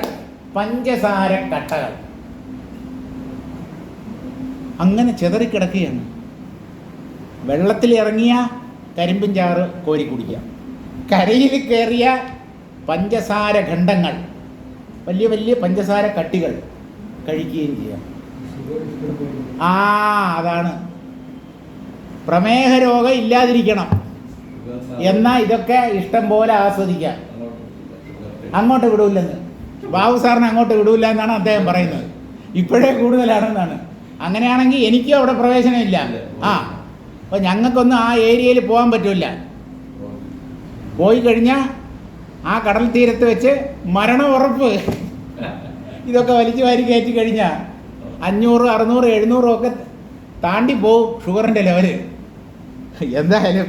അങ്ങനെ ചിതറിക്കിടക്കുകയാണ്. വെള്ളത്തിൽ ഇറങ്ങിയ കരിമ്പിൻചാറ് കോരി കുടിക്കാം, കരയിൽ കയറിയ പഞ്ചസാര ഖണ്ഡങ്ങൾ, വലിയ വലിയ പഞ്ചസാര കട്ടികൾ കഴിക്കുകയും ചെയ്യാം. അതാണ് പ്രമേഹ രോഗം ഇല്ലാതിരിക്കണം എന്നാൽ ഇതൊക്കെ ഇഷ്ടം പോലെ ആസ്വദിക്കാം. അങ്ങോട്ട് വിടൂല്ലെന്ന്, ബാബു സാറിന് അങ്ങോട്ട് വിടൂല്ല എന്നാണ് അദ്ദേഹം പറയുന്നത്. ഇപ്പോഴേ കൂടുതലാണെന്നാണ്. അങ്ങനെയാണെങ്കിൽ എനിക്കും അവിടെ പ്രവേശനമില്ല. അപ്പോൾ ഞങ്ങൾക്കൊന്നും ആ ഏരിയയിൽ പോകാൻ പറ്റില്ല. പോയി കഴിഞ്ഞാൽ ആ കടൽ തീരത്ത് വെച്ച് മരണം ഉറപ്പ്. ഇതൊക്കെ വലിച്ചു വാരി കയറ്റി കഴിഞ്ഞാൽ 500, 600, 700 ഒക്കെ താണ്ടി പോവും ഷുഗറിൻ്റെ ലെവല്. എന്തായാലും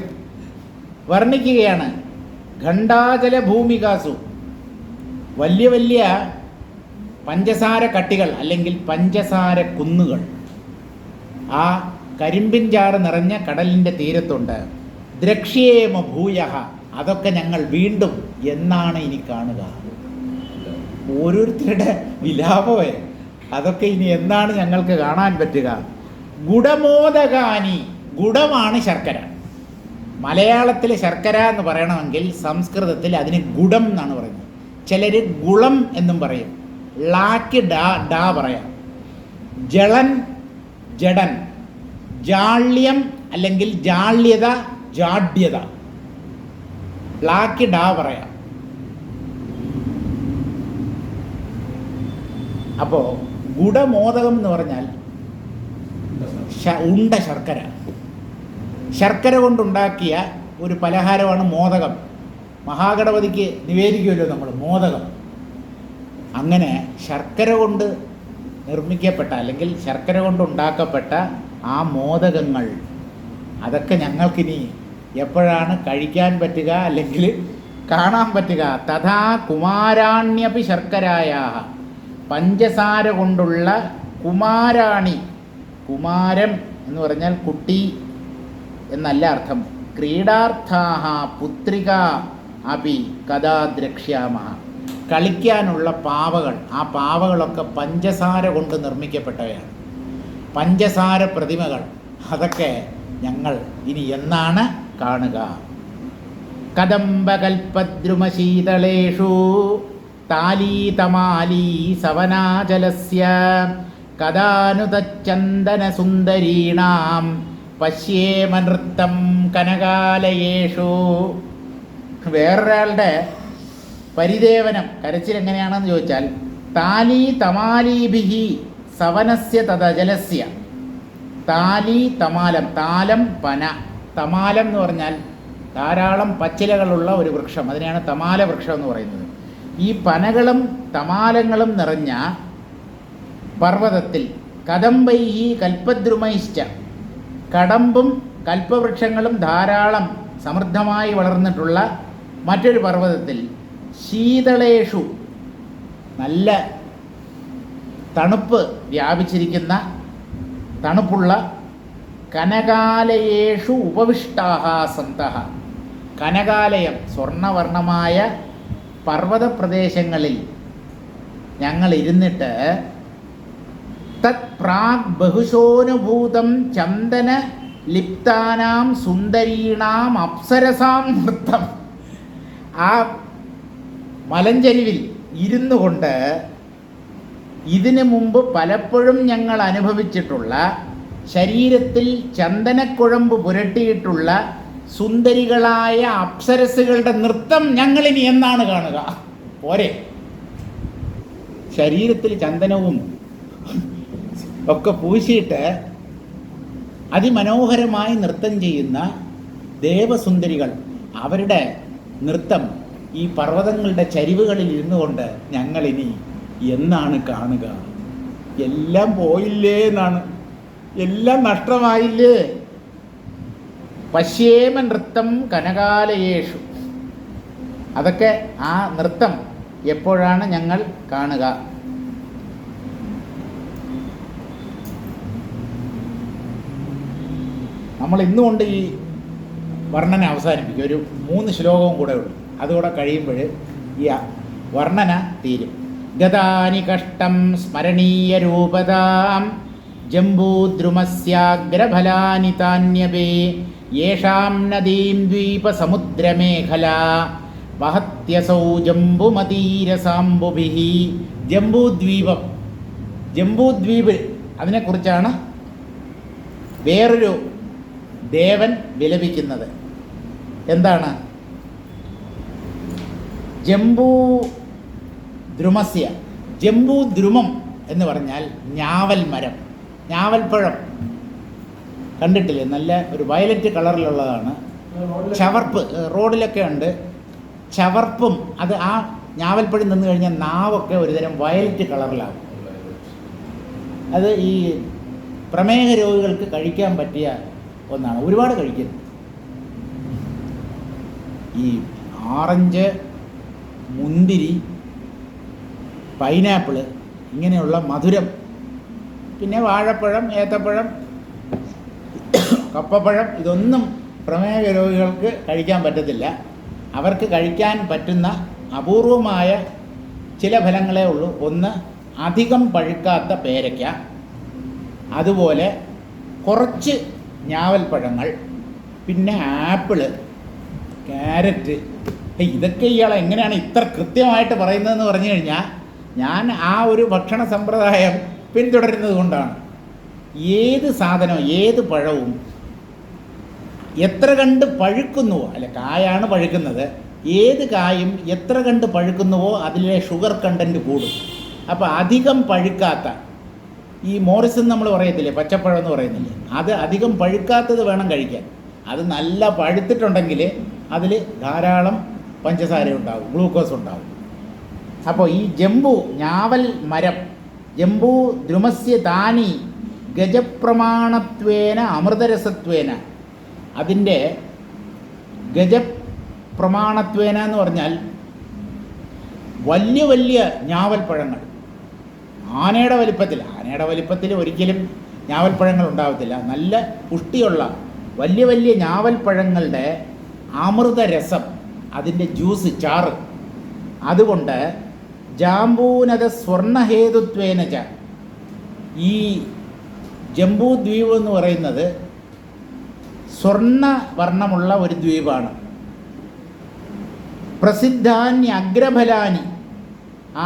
വർണ്ണിക്കുകയാണ്. ഖണ്ഡാചല ഭൂമികാസു, വലിയ വലിയ പഞ്ചസാര കട്ടികൾ അല്ലെങ്കിൽ പഞ്ചസാര കുന്നുകൾ ആ കരിമ്പിൻ ചാറ് നിറഞ്ഞ കടലിൻ്റെ തീരത്തുണ്ട്. ദ്രക്ഷ്യേമ ഭൂയഃ, അതൊക്കെ ഞങ്ങൾ വീണ്ടും എന്നാണ് ഇനി കാണുക. ഓരോരുത്തരുടെ വിലാപമേ, അതൊക്കെ ഇനി എന്നാണ് ഞങ്ങൾക്ക് കാണാൻ പറ്റുക. ഗുഡമോദകാനി, ഗുഡമാണ് ശർക്കര. മലയാളത്തിൽ ശർക്കര എന്ന് പറയണമെങ്കിൽ സംസ്കൃതത്തിൽ അതിന് ഗുഡം എന്നാണ് പറയുന്നത്. ചിലർ ഗുളം എന്നും പറയും. ളാക്ക് ഡാ പറയാം. ജളൻ, ജഡൻ, ജാള്യം അല്ലെങ്കിൽ ജാള്യത, ജാഡ്യത, ളാക്ക് ഡാ പറയാം. അപ്പോൾ ഗുഡമോദകം എന്ന് പറഞ്ഞാൽ ഉണ്ട ശർക്കര, ശർക്കര കൊണ്ടുണ്ടാക്കിയ ഒരു പലഹാരമാണ് മോദകം. മഹാഗണപതിക്ക് നിവേദിക്കുമല്ലോ നമ്മൾ മോദകം. അങ്ങനെ ശർക്കര കൊണ്ട് നിർമ്മിക്കപ്പെട്ട അല്ലെങ്കിൽ ശർക്കര കൊണ്ടുണ്ടാക്കപ്പെട്ട ആ മോദകങ്ങൾ, അതൊക്കെ ഞങ്ങൾക്കിനി എപ്പോഴാണ് കഴിക്കാൻ പറ്റുക അല്ലെങ്കിൽ കാണാൻ പറ്റുക. തഥാ കുമാരാണ്യപി ശർക്കരായ, പഞ്ചസാര കൊണ്ടുള്ള കുമാരാണി, കുമാരം എന്ന് പറഞ്ഞാൽ കുട്ടി എന്നല്ല അർത്ഥം. ക്രീഡാർത്ഥാഹ പുത്രിക അപി കഥാ ദ്രക്ഷ്യാമഃ, കളിക്കാനുള്ള പാവകൾ, ആ പാവകളൊക്കെ പഞ്ചസാര കൊണ്ട് നിർമ്മിക്കപ്പെട്ടവയാണ്. പഞ്ചസാര പ്രതിമകൾ, അതൊക്കെ ഞങ്ങൾ ഇനി എന്നാണ് കാണുക. കദംബകൽപദ്രുമശീതളേഷു താലീതമാലീ സവനാചലസ്യ കഥാനുതച്ചന്ദനസുന്ദരീണാം പശ്യേമ നൃത്തം കനകാലയേഷു. വേറൊരാളുടെ പരിദേവനം, കരച്ചിൽ എങ്ങനെയാണെന്ന് ചോദിച്ചാൽ, താലീ തമാലീഭിഹി സവനസ്യ തദജലസ്യ. താലി തമാലം, താലം പന, തമാലം എന്ന് പറഞ്ഞാൽ ധാരാളം പച്ചിലകളുള്ള ഒരു വൃക്ഷം, അതിനെയാണ് തമാല വൃക്ഷം എന്ന് പറയുന്നത്. ഈ പനകളും തമാലങ്ങളും നിറഞ്ഞ പർവ്വതത്തിൽ കദംബൈഹി കൽപ്പദ്രുമൈശ്ച, കടമ്പും കൽപ്പവൃക്ഷങ്ങളും ധാരാളം സമൃദ്ധമായി വളർന്നിട്ടുള്ള മറ്റൊരു പർവ്വതത്തിൽ ശീതളേഷു നല്ല തണുപ്പ് വ്യാപിച്ചിരിക്കുന്ന തണുപ്പുള്ള കനകാലയേഷു ഉപവിഷ്ടാഹ സന്തഃ, കനകാലയം സ്വർണ്ണവർണ്ണമായ പർവ്വത പ്രദേശങ്ങളിൽ ഞങ്ങൾ ഇരുന്നിട്ട് തത് പ്രാഗ് ബഹുശോനുഭൂതം ചന്ദന ലിപ്താനാം സുന്ദരീണാം അപ്സരസാം നൃത്തം, ആ മലഞ്ചരിവിൽ ഇരുന്നു കൊണ്ട് ഇതിനു മുമ്പ് പലപ്പോഴും ഞങ്ങൾ അനുഭവിച്ചിട്ടുള്ള ശരീരത്തിൽ ചന്ദനക്കുഴമ്പ് പുരട്ടിയിട്ടുള്ള സുന്ദരികളായ അപ്സരസുകളുടെ നൃത്തം ഞങ്ങളിനി എന്നാണ് കാണുക? പോരെ, ശരീരത്തിൽ ചന്ദനവും ഒക്കെ പൂശിയിട്ട് അതിമനോഹരമായി നൃത്തം ചെയ്യുന്ന ദേവസുന്ദരികൾ, അവരുടെ നൃത്തം ഈ പർവ്വതങ്ങളുടെ ചരിവുകളിൽ ഇരുന്നു കൊണ്ട് ഞങ്ങളിനി എന്നാണ് കാണുക? എല്ലാം പോയില്ലേ എന്നാണ്, എല്ലാം നഷ്ടമായില്ലേ. പശ്യേമ നൃത്തം കനകാലയേഷു, അതൊക്കെ ആ നൃത്തം എപ്പോഴാണ് ഞങ്ങൾ കാണുക? നമ്മൾ ഇന്നുകൊണ്ട് ഈ വർണ്ണന അവസാനിപ്പിക്കും. ഒരു 3 ശ്ലോകവും കൂടെ ഉള്ളൂ, അതുകൂടെ കഴിയുമ്പോൾ ഈ വർണ്ണന തീരും. ഗതാനി കഷ്ടം സ്മരണീയ രൂപതാം ജംബൂദ്രുമസ്യാഗ്രഫലാനി താന്യപേ യേഷാം നദീം ദ്വീപസമുദ്രമേഖലാ വഹത്യസൗ ജംബുമതീരസാംബുഭിഃ. ജംബൂദ്വീപം, ജംബൂദ്വീപ്, അതിനെക്കുറിച്ചാണ് വേറൊരു ദേവൻ വിലപിക്കുന്നത്. എന്താണ്? ജംബൂദ്രുമസ്യ, ജംബൂദ്രുമം എന്ന് പറഞ്ഞാൽ ഞാവൽ മരം, ഞാവൽപ്പഴം കണ്ടിട്ടില്ലേ? നല്ല ഒരു വയലറ്റ് കളറിലുള്ളതാണ്. ചവർപ്പ് റോഡിലൊക്കെ ഉണ്ട്, ചവർപ്പും. അത് ആ ഞാവൽപ്പഴം നിന്ന് കഴിഞ്ഞാൽ നാവൊക്കെ ഒരുതരം വയലറ്റ് കളറിലാവും. അത് ഈ പ്രമേഹ രോഗികൾക്ക് കഴിക്കാൻ പറ്റിയ ഒന്നാണ്. ഒരുപാട് കഴിക്കുന്നു. ഈ ഓറഞ്ച്, മുന്തിരി, പൈനാപ്പിള്, ഇങ്ങനെയുള്ള മധുരം, പിന്നെ വാഴപ്പഴം, ഏത്തപ്പഴം, കപ്പപ്പഴം, ഇതൊന്നും പ്രമേഹ രോഗികൾക്ക് കഴിക്കാൻ പറ്റത്തില്ല. അവർക്ക് കഴിക്കാൻ പറ്റുന്ന അപൂർവമായ ചില ഫലങ്ങളേ ഉള്ളൂ. ഒന്ന്, അധികം പഴുക്കാത്ത പേരയ്ക്ക, അതുപോലെ കുറച്ച് ഞാവൽപ്പഴങ്ങൾ, പിന്നെ ആപ്പിള്, ക്യാരറ്റ്. ഇതൊക്കെ ഇയാൾ എങ്ങനെയാണ് ഇത്ര കൃത്യമായിട്ട് പറയുന്നതെന്ന് പറഞ്ഞു കഴിഞ്ഞാൽ, ഞാൻ ആ ഒരു ഭക്ഷണ സമ്പ്രദായം പിന്തുടരുന്നത് കൊണ്ടാണ്. ഏത് സാധനവും, ഏത് പഴവും എത്ര കണ്ട് പഴുക്കുന്നുവോ, അല്ല കായാണ് പഴുക്കുന്നത്, ഏത് കായും എത്ര കണ്ട് പഴുക്കുന്നുവോ അതിലെ ഷുഗർ കണ്ടൻറ്റ് കൂടും. അപ്പോൾ അധികം പഴുക്കാത്ത ഈ മോറിസൺ നമ്മൾ പറയത്തില്ലേ, പച്ചപ്പഴം എന്ന് പറയുന്നില്ലേ, അത് അധികം പഴുക്കാത്തത് വേണം കഴിക്കാൻ. അത് നല്ല പഴുത്തിട്ടുണ്ടെങ്കിൽ അതിൽ ധാരാളം പഞ്ചസാര ഉണ്ടാവും, ഗ്ലൂക്കോസ് ഉണ്ടാവും. അപ്പോൾ ഈ ജംബു, ഞാവൽ മരം, ജംബൂ ദ്രുമസ്യ താനി ഗജപ്രമാണത്വേന അമൃതരസത്വേന, അതിൻ്റെ ഗജപ്രമാണത്വേന എന്ന് പറഞ്ഞാൽ വലിയ വലിയ ഞാവൽപ്പഴങ്ങൾ, ആനയുടെ വലിപ്പത്തിൽ ഒരിക്കലും ഞാവൽപ്പഴങ്ങൾ ഉണ്ടാവത്തില്ല. നല്ല പുഷ്ടിയുള്ള വലിയ വലിയ ഞാവൽപ്പഴങ്ങളുടെ അമൃതരസം, അതിൻ്റെ ജ്യൂസ്, ചാറ്, അതുകൊണ്ട് ജാംബൂനത സ്വർണ്ണഹേതുത്വേനച, ഈ ജംബൂദ്വീപ് എന്ന് പറയുന്നത് സ്വർണ്ണവർണ്ണമുള്ള ഒരു ദ്വീപാണ്. പ്രസിദ്ധാന്യ അഗ്രഫലാനി,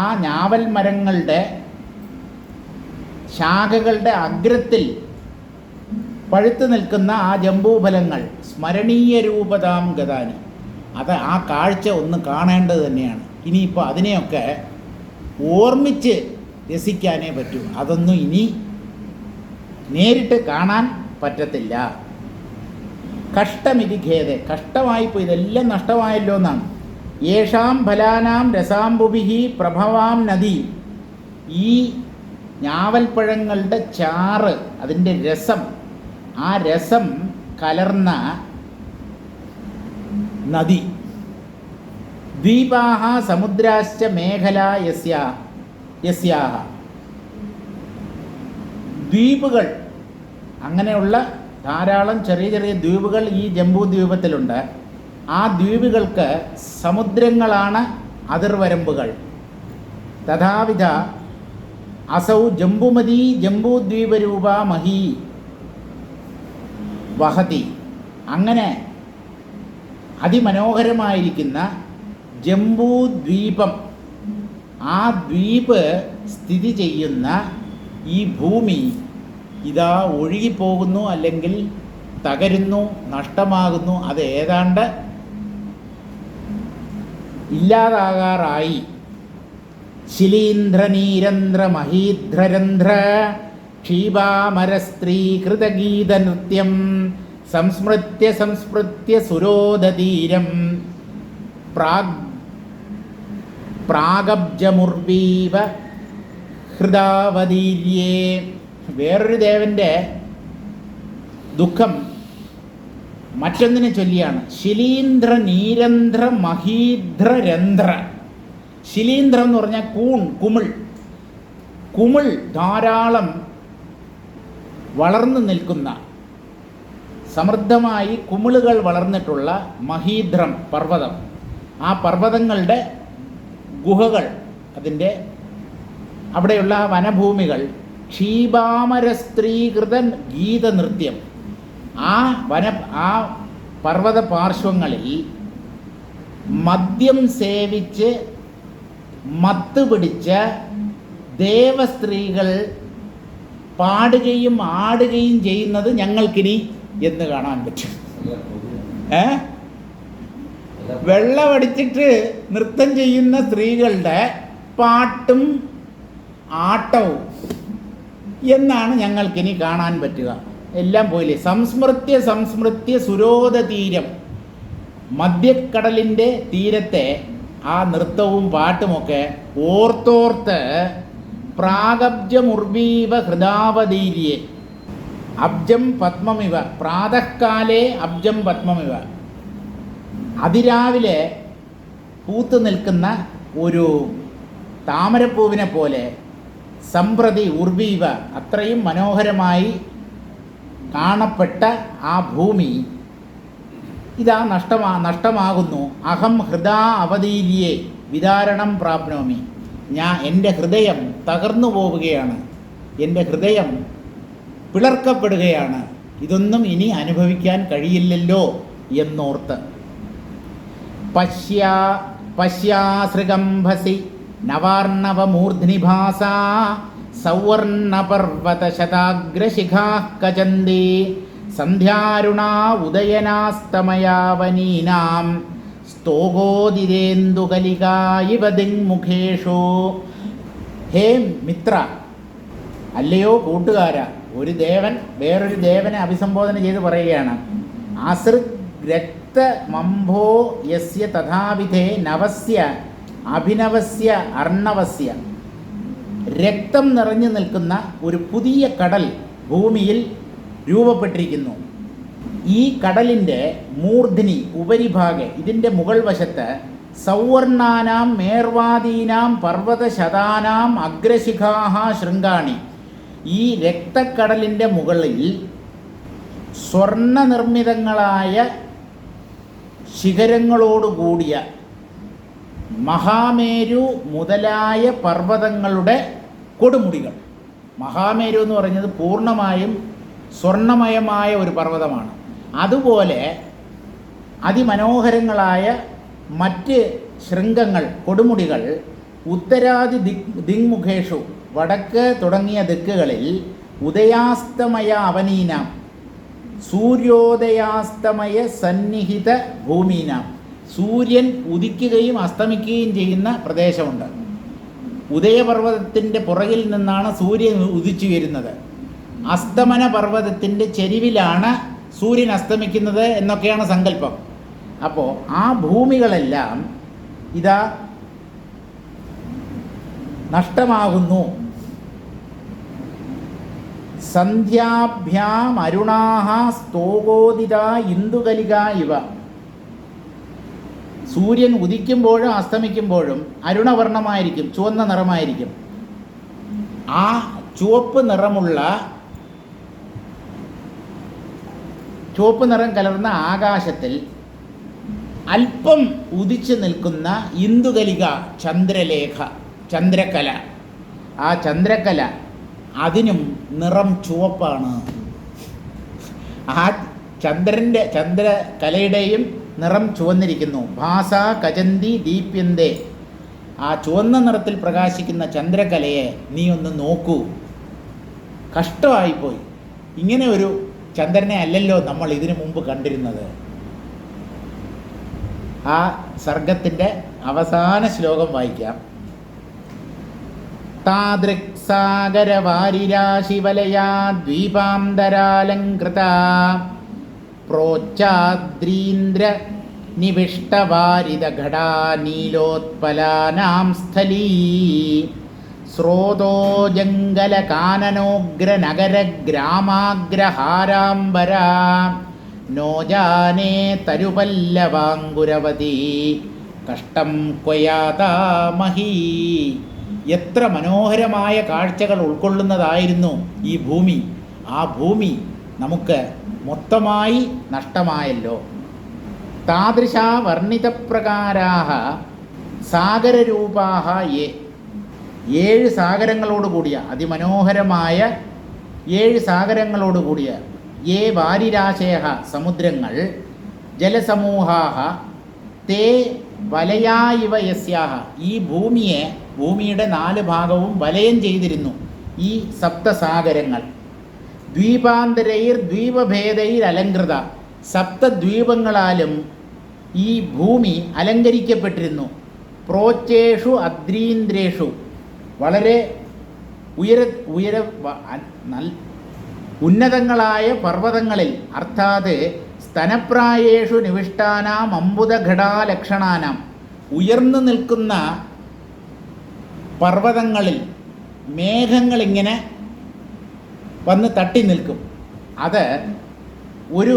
ആ ഞാവൽ മരങ്ങളുടെ ശാഖകളുടെ അഗ്രത്തിൽ പഴുത്തു നിൽക്കുന്ന ആ ജംബൂഫലങ്ങൾ സ്മരണീയ രൂപതാം ഗതാനി, അത് ആ കാഴ്ച ഒന്ന് കാണേണ്ടത് തന്നെയാണ്. ഇനിയിപ്പോൾ അതിനെയൊക്കെ ഓർമ്മിച്ച് രസിക്കാനേ പറ്റൂ, അതൊന്നും ഇനി നേരിട്ട് കാണാൻ പറ്റത്തില്ല. കഷ്ടമിതി ഖേദേ, കഷ്ടമായിപ്പോൾ, ഇതെല്ലാം നഷ്ടമായല്ലോ എന്നാണ്. യേഷാം ഫലാനാം രസാംബുഭിഹി പ്രഭവാം നദി, ഈ ഞാവൽപ്പഴങ്ങളുടെ ചാറ്, അതിൻ്റെ രസം, ആ രസം കലർന്ന നദി. ദ്വീപാഹ സമുദ്രാശ്ച മേഖല യസ്യാഹ. ദ്വീപുകൾ, അങ്ങനെയുള്ള ധാരാളം ചെറിയ ചെറിയ ദ്വീപുകൾ ഈ ജംബൂ ദ്വീപത്തിലുണ്ട്. ആ ദ്വീപുകൾക്ക് സമുദ്രങ്ങളാണ് അതിർവരമ്പുകൾ. തഥാവിധ അസൗ ജംബുമതി ജംബൂദ്വീപരൂപ മഹീ വഹതി. അങ്ങനെ അതിമനോഹരമായിരിക്കുന്ന ജംബൂദ്വീപം, ആ ദ്വീപ് സ്ഥിതി ചെയ്യുന്ന ഈ ഭൂമി ഇതാ ഒഴുകിപ്പോകുന്നു, അല്ലെങ്കിൽ തകരുന്നു, നഷ്ടമാകുന്നു. അത് ഏതാണ്ട് ഇല്ലാതാകാറായി. ശിലീന്ദ്രനീരന്ധ്ര മഹീധ്രരന്ധ്ര ക്ഷീപാമരസ്ത്രീകൃതഗീതനൃത്യം സംസ്മൃത്യ സംസ്മൃത്യ സുരോദതീരം പ്രാഗബ്ജമുർവീവ ഹൃദാവതീര്യേ. വേറൊരു ദേവൻ്റെ ദുഃഖം മറ്റൊന്നിനെ ചൊല്ലിയാണ്. ശിലീന്ദ്ര നീരന്ധ്ര മഹീധ്രരന്ധ്ര. ശിലീന്ദ്രം എന്ന് പറഞ്ഞാൽ കുമിൾ ധാരാളം വളർന്നു നിൽക്കുന്ന, സമൃദ്ധമായി കുമിളുകൾ വളർന്നിട്ടുള്ള മഹീധ്രം പർവ്വതം. ആ പർവ്വതങ്ങളുടെ ഗുഹകൾ, അതിൻ്റെ അവിടെയുള്ള വനഭൂമികൾ. ക്ഷീപാമരസ്ത്രീകൃത ഗീതനൃത്യം. ആ പർവ്വത പാർശ്വങ്ങളിൽ മദ്യം സേവിച്ച് മത്ത് പിടിച്ച ദേവസ്ത്രീകൾ പാടുകയും ആടുകയും ചെയ്യുന്നത് ഞങ്ങൾക്കിനി എന്ന് കാണാൻ പറ്റും. വെള്ളമടിച്ചിട്ട് നൃത്തം ചെയ്യുന്ന സ്ത്രീകളുടെ പാട്ടും ആട്ടവും എന്നാണ് ഞങ്ങൾക്കിനി കാണാൻ പറ്റുക. എല്ലാം പോയില്ലേ. സംസ്മൃത്യ സംസ്മൃത്യ സുരോദ തീരം. മധ്യക്കടലിൻ്റെ തീരത്തെ ആ നൃത്തവും പാട്ടുമൊക്കെ ഓർത്തോർത്ത് പ്രാഗബ്ജമുർവീവ ഹൃദാവതീര്യെ. അബ്ജം പത്മമിവ. പ്രാതഃകാലേ അബ്ജം പത്മമിവ. അതിരാവിലെ പൂത്തു നിൽക്കുന്ന ഒരു താമരപ്പൂവിനെ പോലെ സംപ്രതി ഉർവീവ. അത്രയും മനോഹരമായി കാണപ്പെട്ട ആ ഭൂമി ഇതാ നഷ്ടമാകുന്നു. അഹം ഹൃദാ അവതീര്യെ വിതാരണം പ്രാപ്നോമി. എൻ്റെ ഹൃദയം തകർന്നു പോവുകയാണ്, എൻ്റെ ഹൃദയം പിളർക്കപ്പെടുകയാണ്. ഇതൊന്നും ഇനി അനുഭവിക്കാൻ കഴിയില്ലല്ലോ എന്നോർത്ത്. പശ്യാസൃഗംഭസി നവാർണവമൂർധ്നിഭാസ സൗവർണപർവതശതാഗ്രശിഖാഃ കചന്തി സന്ധ്യാരുണാ ഉദയനാസ്തമയാവനീനാം സ്തോകോദിരേന്ദുകലികാ ഇവ ദിങ്മുഖേഷു. ഹേ മിത്ര, അല്ലയോ കൂട്ടുകാരാ. ഒരു ദേവൻ വേറൊരു ദേവനെ അഭിസംബോധന ചെയ്ത് പറയുകയാണ്. അസൃഗ് രക്തമംഭോ യസ്യ തഥാവിധേ നവസ്യ അഭിനവസ്യ അർണവസ്യ. രക്തം നിറഞ്ഞു നിൽക്കുന്ന ഒരു പുതിയ കടൽ ഭൂമിയിൽ രൂപപ്പെട്ടിരിക്കുന്നു. ഈ കടലിൻ്റെ മൂർധ്നി ഉപരിഭാഗെ, ഇതിൻ്റെ മുകൾ വശത്ത് സൗവർണാനാം മേർവാദീനാം പർവ്വതശതാനാം അഗ്രശിഖാഹ ശൃംഗാണി. ഈ രക്തക്കടലിൻ്റെ മുകളിൽ സ്വർണ്ണ നിർമ്മിതങ്ങളായ ശിഖരങ്ങളോടുകൂടിയ മഹാമേരു മുതലായ പർവ്വതങ്ങളുടെ കൊടുമുടികൾ. മഹാമേരു എന്ന് പറയുന്നത് പൂർണ്ണമായും സ്വർണ്ണമയമായ ഒരു പർവ്വതമാണ്. അതുപോലെ അതിമനോഹരങ്ങളായ മറ്റ് ശൃംഗങ്ങൾ, കൊടുമുടികൾ ഉത്തരാദി ദിങ്മുഖേഷു, വടക്ക് തുടങ്ങിയ ദിക്കുകളിൽ ഉദയാസ്തമയ അവനീനാം സൂര്യോദയാസ്തമയ സന്നിഹിത ഭൂമീനാം. സൂര്യൻ ഉദിക്കുകയും അസ്തമിക്കുകയും ചെയ്യുന്ന പ്രദേശമുണ്ട്. ഉദയപർവ്വതത്തിൻ്റെ പുറകിൽ നിന്നാണ് സൂര്യൻ ഉദിച്ചു വരുന്നത്. അസ്തമന പർവ്വതത്തിൻ്റെ ചെരിവിലാണ് സൂര്യൻ അസ്തമിക്കുന്നത് എന്നൊക്കെയാണ് സങ്കല്പം. അപ്പോൾ ആ ഭൂമികളെല്ലാം ഇതാ നഷ്ടമാകുന്നു. സന്ധ്യാഭ്യാം അരുണാഹ സ്തോകോദിത ഇന്ദുകലിക ഇവ. സൂര്യൻ ഉദിക്കുമ്പോഴും അസ്തമിക്കുമ്പോഴും അരുണവർണ്ണമായിരിക്കും, ചുവന്ന നിറമായിരിക്കും. ആ ചുവപ്പ് നിറം കലർന്ന ആകാശത്തിൽ അല്പം ഉദിച്ചു നിൽക്കുന്ന ഇന്ദുകലിക ചന്ദ്രകല, ആ ചന്ദ്രകല അതിനും നിറം ചുവപ്പാണ്. ആ ചന്ദ്രകലയുടെയും നിറം ചുവന്നിരിക്കുന്നു. ഭാസ കജന്തി ദീപ്യന്തേ, ആ ചുവന്ന നിറത്തിൽ പ്രകാശിക്കുന്ന ചന്ദ്രകലയെ നീ ഒന്ന് നോക്കൂ. കഷ്ടമായിപ്പോയി, ഇങ്ങനെ ഒരു ചന്ദ്രനെ അല്ലല്ലോ നമ്മൾ ഇതിനു മുമ്പ് കണ്ടിരുന്നത്. ആ സർഗത്തിൻ്റെ അവസാന ശ്ലോകം വായിക്കാം. താദൃക് സാഗരവാരിരാശിവലയാ ദ്വീപാന്തരാലങ്കൃത പ്രോച്ചാദ്രീന്ദ്ര നിവിഷ്ടവാരിതഘടാ നീലോത്പലാനാം സ്ഥലീ സ്രോതോ ജംഗലകാനനോഗ്രനഗരഗ്രാമാഗ്രഹാരാംബര നോജാനേ തരുപല്ലവാങ്കുരവതി കഷ്ടം ക്വയാതാമഹീ. എത്ര മനോഹരമായ കാഴ്ചകൾ ഉൾക്കൊള്ളുന്നതായിരുന്നു ഈ ഭൂമി. ആ ഭൂമി നമുക്ക് മൊത്തമായി നഷ്ടമായല്ലോ. താദൃശ വർണ്ണിതപ്രകാരാः സാഗരരൂപാः യേ, 7 സാഗരങ്ങളോടുകൂടിയ അതിമനോഹരമായ 7 സാഗരങ്ങളോടുകൂടിയ യേ വാരിരാശയഃ സമുദ്രങ്ങൾ ജലസമൂഹാः തേ വലയാ ഇവ യസ്യാഹ, ഈ ഭൂമിയുടെ 4 ഭാഗവും വലയം ചെയ്തിരുന്നു ഈ സപ്തസാഗരങ്ങൾ. ദ്വീപാന്തരൈർ ദ്വീപഭേദൈർ അലങ്കൃത, സപ്തദ്വീപങ്ങളാലും ഈ ഭൂമി അലങ്കരിക്കപ്പെട്ടിരുന്നു. പ്രോച്ചേഷു അദ്രീന്ദ്രേഷു, വളരെ ഉന്നതങ്ങളായ പർവ്വതങ്ങളിൽ, അർത്ഥാത് സ്തനപ്രായേഷു നിവിഷ്ടാനാം അംബുദഘടാലക്ഷണാനാം, ഉയർന്നു നിൽക്കുന്ന പർവ്വതങ്ങളിൽ മേഘങ്ങളിങ്ങനെ വന്ന് തട്ടി നിൽക്കും. അത് ഒരു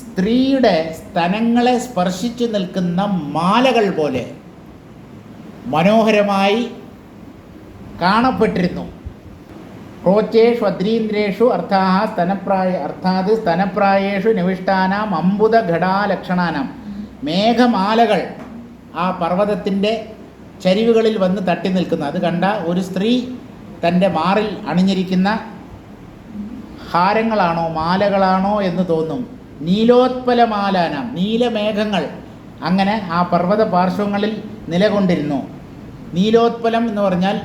സ്ത്രീയുടെ സ്തനങ്ങളെ സ്പർശിച്ചു നിൽക്കുന്ന മാലകൾ പോലെ മനോഹരമായി കാണപ്പെട്ടിരുന്നു. പ്രോച്ചേഷു അദ്രീന്ദ്രേഷു അർത്ഥാത് സ്തനപ്രായേഷു നിവിഷ്ടാനാം അംബുദഘടാലക്ഷണാനാം, മേഘമാലകൾ ആ പർവ്വതത്തിൻ്റെ ചരിവുകളിൽ വന്ന് തട്ടി നിൽക്കുന്നു. അത് കണ്ട ഒരു സ്ത്രീ തൻ്റെ മാറിൽ അണിഞ്ഞിരിക്കുന്ന ഹാരങ്ങളാണോ മാലകളാണോ എന്ന് തോന്നും. നീലോത്പലമാലാനാം, നീലമേഘങ്ങൾ അങ്ങനെ ആ പർവ്വത പാർശ്വങ്ങളിൽ നിലകൊണ്ടിരുന്നു. നീലോത്പലം എന്ന് പറഞ്ഞാൽ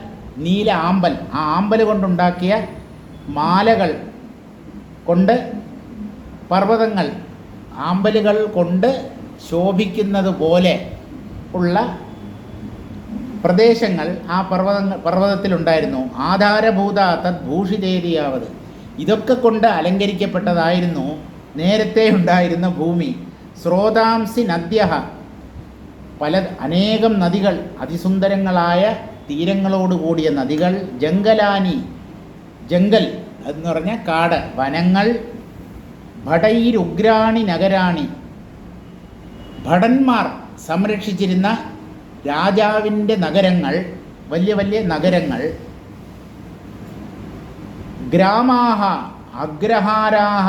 നീല ആമ്പൽ, ആ ആമ്പൽ കൊണ്ടുണ്ടാക്കിയ മാലകൾ കൊണ്ട് പർവ്വതങ്ങൾ ആമ്പലുകൾ കൊണ്ട് ശോഭിക്കുന്നത് പോലെ ഉള്ള പ്രദേശങ്ങൾ ആ പർവ്വതത്തിലുണ്ടായിരുന്നു. ആധാരഭൂത തദ്ഭൂഷിതേരിയാവത്, ഇതൊക്കെ കൊണ്ട് അലങ്കരിക്കപ്പെട്ടതായിരുന്നു നേരത്തെ ഉണ്ടായിരുന്ന ഭൂമി. സ്രോതാംസി നദ്യഃ, അനേകം നദികൾ, അതിസുന്ദരങ്ങളായ തീരങ്ങളോടുകൂടിയ നദികൾ. ജംഗലാനി, ജംഗൽ എന്ന് പറഞ്ഞാൽ കാട്, വനങ്ങൾ. ഭടൈരുഗ്രാണി നഗരാണി, ഭടന്മാർ സംരക്ഷിച്ചിരുന്ന രാജാവിൻ്റെ നഗരങ്ങൾ, വലിയ വലിയ നഗരങ്ങൾ. ഗ്രാമാഹ അഗ്രഹാരാഹ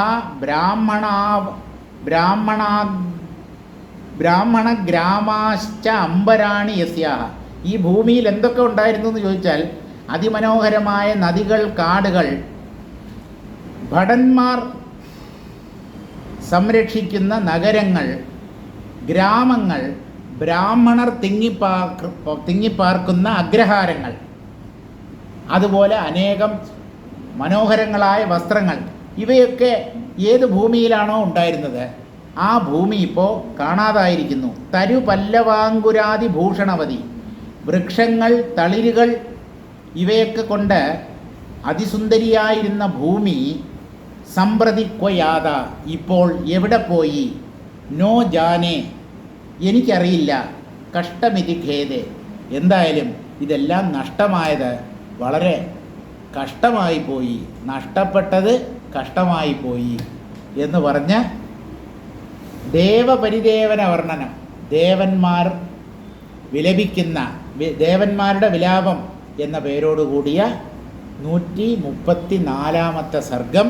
ബ്രാഹ്മണഗ്രാമാശ്ച അംബരാണി യസ്യാഹ, ഈ ഭൂമിയിൽ എന്തൊക്കെ ഉണ്ടായിരുന്നു എന്ന് ചോദിച്ചാൽ അതിമനോഹരമായ നദികൾ, കാടുകൾ, ഭടന്മാർ സംരക്ഷിക്കുന്ന നഗരങ്ങൾ, ഗ്രാമങ്ങൾ, ബ്രാഹ്മണർ തിങ്ങിപ്പാർക്കുന്ന അഗ്രഹാരങ്ങൾ, അതുപോലെ അനേകം മനോഹരങ്ങളായ വസ്ത്രങ്ങൾ. ഇവയൊക്കെ ഏത് ഭൂമിയിലാണോ ഉണ്ടായിരുന്നത് ആ ഭൂമി ഇപ്പോൾ കാണാതായിരിക്കുന്നു. തരു പല്ലവാങ്കുരാതി ഭൂഷണവതി, വൃക്ഷങ്ങൾ, തളിരുകൾ ഇവയൊക്കെ കൊണ്ട് അതിസുന്ദരിയായിരുന്ന ഭൂമി സമ്പ്രതി ക്വയാത, ഇപ്പോൾ എവിടെ പോയി? നോ ജാനേ, എനിക്കറിയില്ല. കഷ്ടമിതി ഖേദേ, എന്തായാലും ഇതെല്ലാം നഷ്ടമായത് വളരെ കഷ്ടമായി പോയി, നഷ്ടപ്പെട്ടത് കഷ്ടമായി പോയി എന്ന് പറഞ്ഞ് ദേവപരിദേവന വർണ്ണനം, ദേവന്മാർ വിലപിക്കുന്ന ദേവന്മാരുടെ വിലാപം എന്ന പേരോടുകൂടിയ 134 സർഗം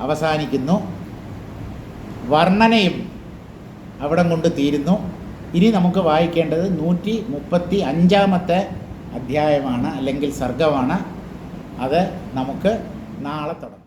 അവസാനിക്കുന്നു. വർണ്ണനയും അവിടം കൊണ്ട് തീരുന്നു. ഇനി നമുക്ക് വായിക്കേണ്ടത് 135 അധ്യായമാണ് അല്ലെങ്കിൽ സർഗമാണ്. അത് നമുക്ക് നാളെ തുടങ്ങാം.